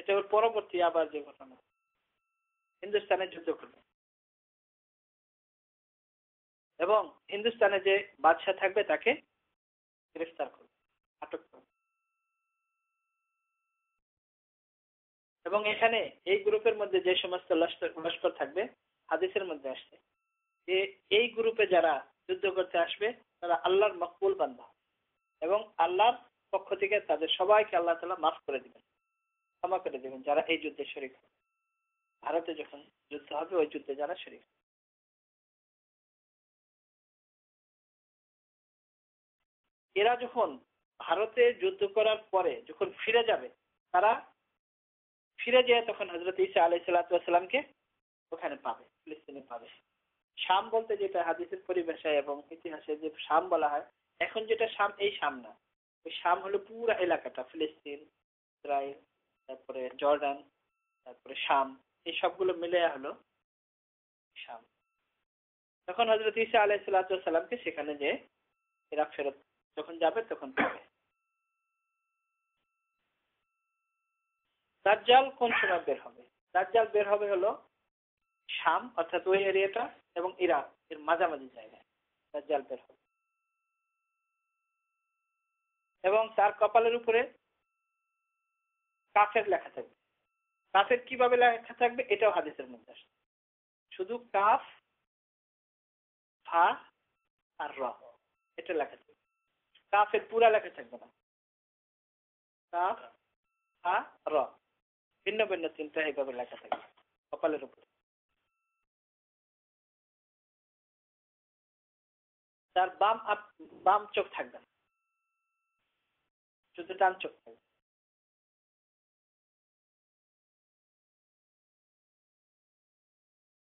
এটা ওর পরবর্তী আবার যে ঘটনা, হিন্দুস্তানে যুদ্ধ করবে এবং হিন্দুস্তানে যে বাদশাহ থাকবে তাকে গ্রেফতার করবে, আটক করবে। এবং এখানে এই গ্রুপের মধ্যে যে সমস্ত লস্কর থাকবে, হাদিসের মধ্যে আসছে যে এই গ্রুপে যারা যুদ্ধ করতে আসবে তারা আল্লাহর মকবুল বান্দা এবং আল্লাহর পক্ষ থেকে তাদের সবাইকে আল্লাহ তাআলা মাফ করে দিবেন, ক্ষমা করে দিবেন, যারা এই যুদ্ধে শরীক হবে। ভারতে যখন যুদ্ধ হবে ওই যুদ্ধে যারা শরীক হবে। এরা যখন ভারতে যুদ্ধ করার পরে যখন ফিরে যাবে, তারা ফিরে যায় তখন হযরত ঈসা আলাইহিস সালামকে ওখানে পাবে, ফিলিস্তিনে পাবে। শাম বলতে যেটা হাদিসের পরিভাষায় এবং ইতিহাসে যে শাম বলা হয়, এখন যেটা শাম এই শাম না, ওই শাম হলো পুরো এলাকাটা, ফিলিস্তিন, ইসরায়েল, তারপরে জর্ডান, তারপরে শাম, এই সবগুলো মিলে হলো শাম। তখন হযরত ঈসা আলাইহিস সালামকে সেখানে যে এরা ফেরত যখন যাবে তখন পাবে। দাজ্জাল কোন সময় বের হবে? দাজ্জাল বের হবে হলো শাম অর্থাৎ ওই এরিয়াটা এবং ইরাক এর মাঝামাঝি জায়গায় দাজ্জাল বের হবে। এবং তার কপালের উপরে কাফের লেখা থাকবে। কাফের কিভাবে লেখা থাকবে এটাও হাদিসের মধ্যে আসে, শুধু কাফ, ফা আর র, এটা লেখা থাকবে। কাফের পুরা লেখা থাকবে না, কাফ, ফা, র, ভিন্ন ভিন্ন তিনটা এইভাবে লেখা থাকবে কপালের উপরে। তার বাম চোখ থাকবে না, শুধু ডান চোখ থাকবে।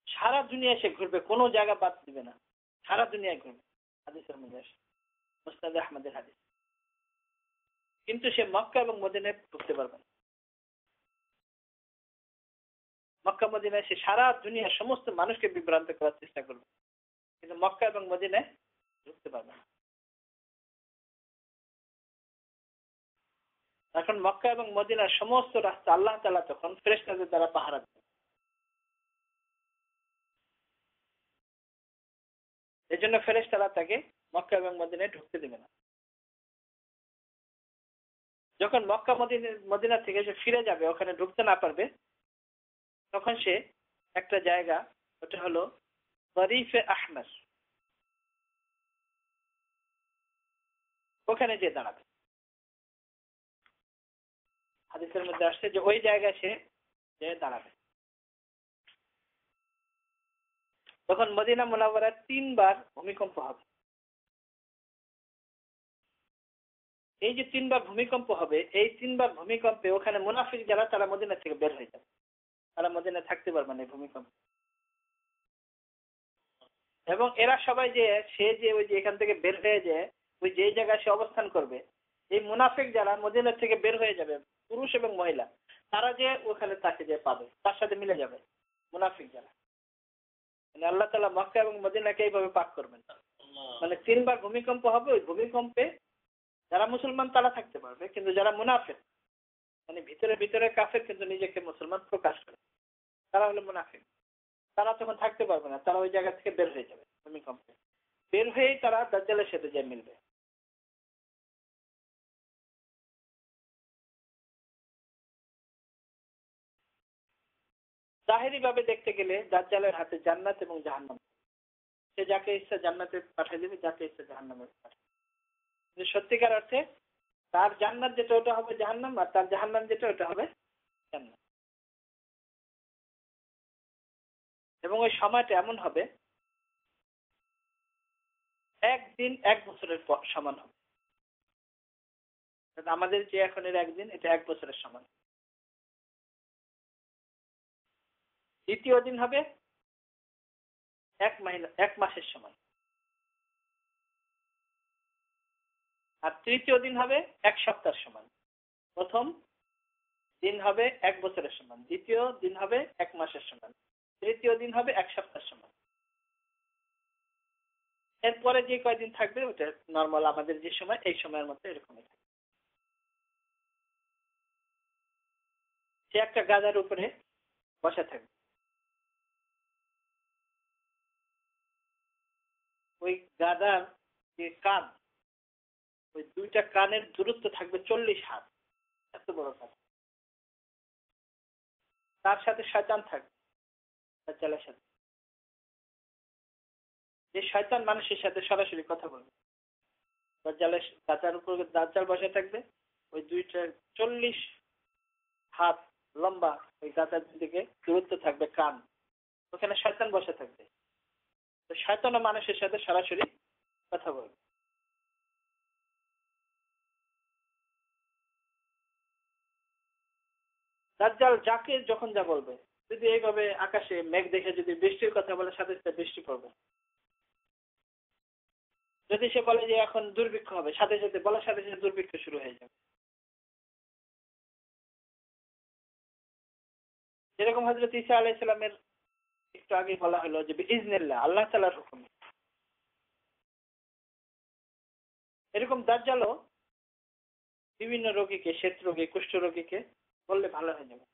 সারা দুনিয়া সে ঘুরবে, কোনো জায়গা বাদ দিবে না, সারা দুনিয়ায় ঘুরবে, হাদিসের মধ্যে আসে, মুসনাদে আহমদের হাদিস। কিন্তু সে মক্কা এবং মদিনায় ঢুকতে পারবে না। মক্কা মদিনায় সে সারা দুনিয়ার সমস্ত মানুষকে বিভ্রান্ত করার চেষ্টা করবে, কিন্তু মক্কা এবং মদিনায় ঢুকতে পারবে না। এখন মক্কা এবং মদিনার সমস্ত রাস্তা আল্লাহ তাআলা তখন ফেরেশতাদের দ্বারা পাহারা দেন। এই জন্য ফেরেশতারা তাকে মক্কা এবং মদিনায় ঢুকতে দেবে না। যখন মক্কা মদিনা থেকে সে ফিরে যাবে, ওখানে ঢুকতে না পারবে, তখন সে একটা জায়গা, ওটা হলো তরিফে আহমর, ওখানে যে দাঁড়াবে। হাদিসের মধ্যে আসছে যে ওই জায়গায় সে যে দাঁড়াবে। তখন মদিনা মুনাওয়ারায় 3 বার ভূমিকম্প হবে। এই যে 3 বার ভূমিকম্প হবে, এই 3 বার ভূমিকম্পে ওখানে মুনাফিক যারা তারা মদিনা থেকে বের হয়ে যাবে, তারা মদিনায় থাকতে পারবে না এই ভূমিকম্প। এবং এরা সবাই যে সে যে ওই যে এখান থেকে বের হয়ে যায় ওই যে জায়গায় সে অবস্থান করবে, এই মুনাফিক যারা মদিনা থেকে বের হয়ে যাবে, পুরুষ এবং মহিলা, তারা যে ওখানে তাকে যে পাবে, তার সাথে মিলে যাবে মুনাফিক যারা। মানে আল্লাহ তাআলা মক্কা এবং মদিনাকে এইভাবে পাক করবেন। মানে 3 বার ভূমিকম্প হবে, ওই ভূমিকম্পে যারা মুসলমান তারা থাকতে পারবে, কিন্তু যারা মুনাফিক, মানে ভিতরে ভিতরে কাফের কিন্তু নিজেকে মুসলমান প্রকাশ করে, তারা হলো মুনাফিক, তারা তখন থাকতে পারবে না, তারা ওই জায়গা থেকে বের হয়ে যাবে ভূমিকম্পে। বের হয়েই তারা দাজ্জালের সাথে যে মিলবে। জাহেরি ভাবে দেখতে গেলে দাজ্জালের হাতে জান্নাত এবং জাহান্নাম, সে যাকে ইচ্ছা জান্নাতে পাঠিয়ে দেবে, যাকে ইচ্ছা জাহান্নামে পাঠিয়ে দেবে। কিন্তু সত্যিকার অর্থে তার জান্নাত যেটা ওটা হবে জাহান্নাম, আর তার জাহান্নাম যেটা ওটা হবে জান্নাত। এবং ওই সময়টা এমন হবে একদিন 1 বছরের সমান হবে। আমাদের যে এখনের একদিন এটা 1 বছরের সমান। দ্বিতীয় দিন হবে 1 মাসের সমান। আর তৃতীয় দিন হবে 1 সপ্তাহের সমান। প্রথম দিন হবে 1 বছরের সমান, দ্বিতীয় দিন হবে 1 মাসের সমান, তৃতীয় দিন হবে 1 সপ্তাহের সমান। এরপরে যে কয়দিন থাকবে ওটা নর্মাল আমাদের যে সময় এই সময়ের মতো এরকমই থাকবে। সে একটা গাধার উপরে বসা থাকবে। ওই গাধার যে কান, ওই দুইটা কানের দূরত্ব থাকবে 40 হাত, এত বড় কান। তার সাথে শয়তান থাকবে, দাজ্জালের সাথে। যে শয়তান মানুষের সাথে সরাসরি কথা বলবে। দাজ্জালের গাধার উপর দাজ্জাল বসা থাকবে, ওই দুইটা 40 হাত লম্বা ওই গাধার দিকে দূরত্ব থাকবে কান, ওখানে শয়তান বসা থাকবে। তো শয়তান মানুষের সাথে সরাসরি কথা বলবে। দাজ্জাল যাকে যখন যা বলবে, যদি এইভাবে আকাশে মেঘ দেখে যদি বৃষ্টির কথা বলে, সাথে সাথে বৃষ্টি পড়বে। যদি সে বলে যে এখন দুর্ভিক্ষ হবে, সাথে সাথে বলার সাথে সাথে দুর্ভিক্ষ শুরু হয়ে যাবে। যেরকম হযরত ঈসা আলাইহিস সালামের একটু আগে বলা হলো যে বিইজনিল্লাহ, আল্লাহ তাআলার হুকুমে। এরকম দাজ্জালও বিভিন্ন রোগীকে, শ্বেত রোগী, কুষ্ঠ রোগীকে বললে ভালো হয়ে যাবে।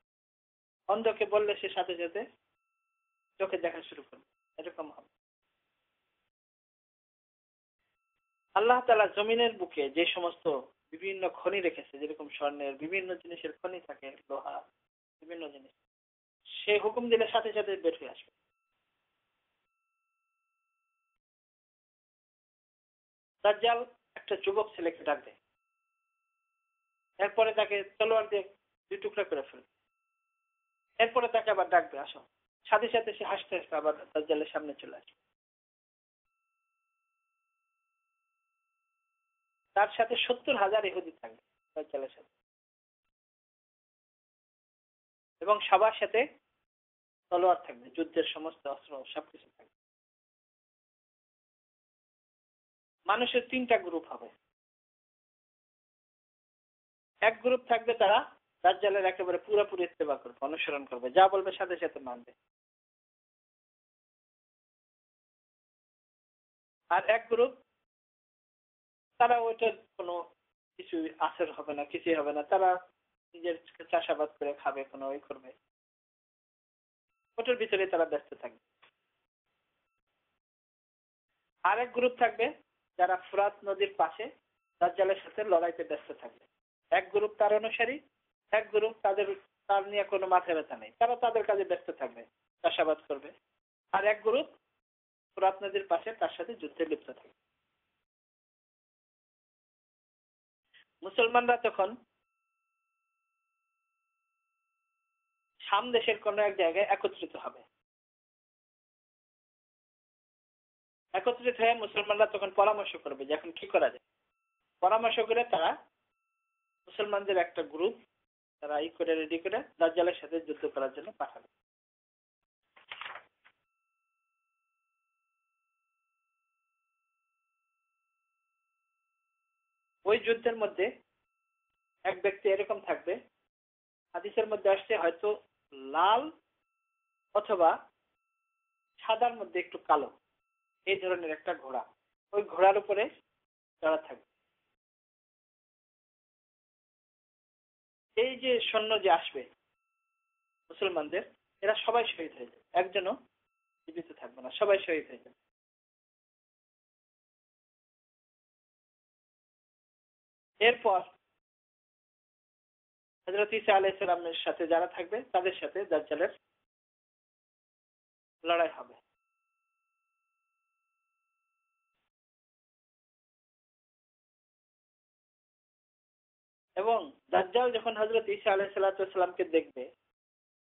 অন্ধকে বললে সে সাথে সাথে চোখে দেখা শুরু করবে, এরকম হবে। আল্লাহ তাআলা জমিনের বুকে যে সমস্ত বিভিন্ন খনি রেখেছে, যেরকম স্বর্ণের বিভিন্ন জিনিসের খনি থাকে, লোহা, বিভিন্ন জিনিস, সে হুকুম দিলে সাথে সাথে বের হয়ে আসবে। দাজ্জাল একটা যুবক ছেলেকে ডাকবে, এরপরে তাকে তলোয়ার দিয়ে 2 টুকরা করে ফেলবে। এরপরে তাকে আবার ডাকবে, আসো। সাথে সাথে সে হাসতে হাসতে আবার দাজ্জালের সামনে চলে আসবে। তার সাথে 70,000 ইহুদি থাকবে দাজ্জালের সাথে, এবং সবার সাথে তলোয়ার থাকবে, যুদ্ধের সমস্ত অস্ত্র সবকিছু থাকবে। মানুষের 3টা গ্রুপ হবে। এক গ্রুপ থাকবে তারা দাজ্জালের একেবারে পুরোপুরি ইত্তেবা করবে, অনুসরণ করবে, যা বলবে সাথে সাথে মানবে। আর এক গ্রুপ, তারা ওইটার কোনো কিছু আসর হবে না, কিছুই হবে না, তারা নিজের চাষাবাদ করে খাবে, কোনো ওই করবে, ওটার ভিতরে তারা ব্যস্ত থাকবে। আরেক গ্রুপ থাকবে যারা ফুরাত নদীর পাশে দাজ্জালের সাথে লড়াইতে ব্যস্ত থাকবে। এক গ্রুপ তার অনুসারী, এক গ্রুপ তার নিয়ে কোনো মাথা ব্যথা নেই, তারা তাদের কাজে ব্যস্ত থাকবে, চাষাবাদ করবে। আর এক গ্রুপ ফুরাত নদীর পাশে তার সাথে যুদ্ধে লিপ্ত থাকবে। মুসলমানরা তখন শাম দেশের কোনো এক জায়গায় একত্রিত হবে। একত্রিত হয়ে মুসলমানরা তখন পরামর্শ করবে যে এখন কি করা যায়। পরামর্শ করে তারা মুসলমানদের একটা গ্রুপ তারা করে রেডি করে দাজ্জালের সাথে যুদ্ধ করার জন্য পাঠাবে। ওই যুদ্ধের মধ্যে এক ব্যক্তি এরকম থাকবে, হাদিসের মধ্যে আসছে হয়তো লাল অথবা সাদার মধ্যে একটু কালো, এই ধরনের একটা ঘোড়া, ওই ঘোড়ার উপরে চড়া থাকবে। এই যে সৈন্য যে আসবে মুসলমানদের, এরা সবাই শহীদ হয়ে যাবে, একজনও জীবিত থাকবে না, সবাই শহীদ হয়ে যাবে। এরপর হযরত ঈসা আলাইহিস সালামের সাথে যারা থাকবে তাদের সাথে দাজ্জালের লড়াই হবে। এবং দাজ্জাল যখন হযরত ঈসা আলাইহিস সালামকে দেখবে,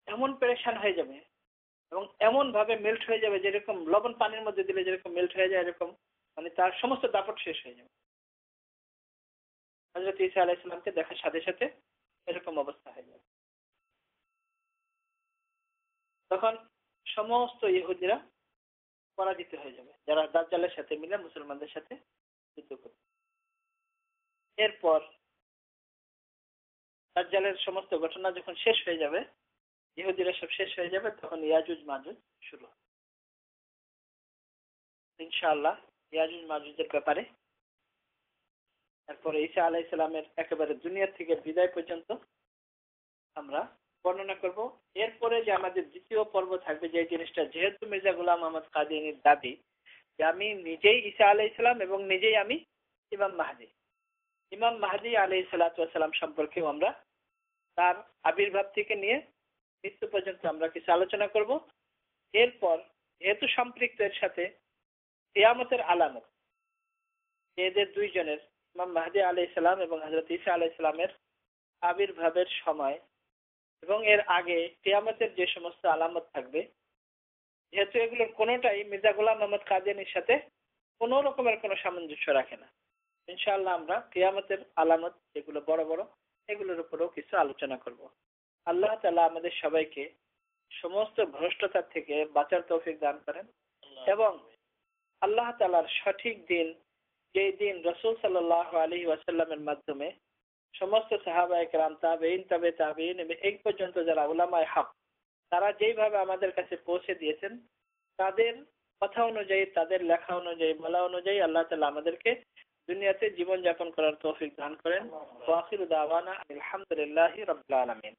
এমন পেরেশান হয়ে যাবে এবং এমন ভাবে মেল্ট হয়ে যাবে যেরকম লবণ পানির মধ্যে দিলে যেরকম মেল্ট হয়ে যায়, এরকম মানে তার সমস্ত দাপট শেষ হয়ে যাবে। হযরত ঈসা আলাইহিস সালামকে দেখার সাথে সাথে এরকম অবস্থা হয়ে যাবে। তখন সমস্ত ইহুদিরা পরাজিত হয়ে যাবে, যারা দাজ্জালের সাথে মিলে মুসলমানদের সাথে যুদ্ধ করবে। এরপর দাজ্জালের সমস্ত ঘটনা যখন শেষ হয়ে যাবে, ইহুদিরা সব শেষ হয়ে যাবে, তখন ইয়াজুজ মাজুজ শুরু হবে। ইনশাআল্লাহ ইয়াজুজ মাজুজের ব্যাপারে তারপরে ঈসা আলাইহিস সালামের একেবারে দুনিয়া থেকে বিদায় পর্যন্ত আমরা বর্ণনা করব। এরপরে যে আমাদের দ্বিতীয় পর্ব থাকবে, যে জিনিসটা যেহেতু মির্জা গোলাম আহমদ কাদিয়ানীর দাবি যে আমি নিজেই ঈসা আলাইহিস সালাম এবং নিজেই আমি ইমাম মাহদী, ইমাম মাহদী আলাইহিস সালাতু ওয়াস সালাম সম্পর্কেও আমরা তার আবির্ভাব থেকে নিয়ে মৃত্যু পর্যন্ত আমরা কিছু আলোচনা করব। এরপর যেহেতু সম্পৃক্ত এর সাথে কিয়ামতের আলামত, এদের দুইজনের ইমাম মাহদী আলাইহিস সালাম এবং হযরত ঈসা আলাইহিস সালামের আবির্ভাবের সময় এবং এর আগে কিয়ামতের যে সমস্ত আলামত থাকবে, যেহেতু এগুলোর কোনোটাই মির্জা গোলাম আহমদ কাদিয়ানীর সাথে কোনো রকমের কোনো সামঞ্জস্য রাখে না, ইনশাআল্লাহ আমরা কিয়ামতের আলামত যেগুলো বড় বড় এগুলোর উপরেও কিছু আলোচনা করব। আল্লাহ তাআলা আমাদের সবাইকে সমস্ত ভ্রষ্টতার থেকে বাঁচার তৌফিক দান করেন এবং আল্লাহ তাআলার সঠিক দিন, যেই দিন রাসূল সাল্লাল্লাহু আলাইহি ওয়াসাল্লামের মাধ্যমে সমস্ত সাহাবায়ে কেরাম, তাবেঈন, তাবে তাবেঈন এবং এই পর্যন্ত যারা উলামায়ে হক তারা যেইভাবে আমাদের কাছে পৌঁছে দিয়েছেন, তাদের কথা অনুযায়ী, তাদের লেখা অনুযায়ী, বলা অনুযায়ী আল্লাহ তাআলা আমাদেরকে দুনিয়াতে জীবন যাপন করার তৌফিক দান করেন। ওয়া আখিরু দাওয়ানা আলহামদুলিল্লাহি রাব্বিল আলামিন।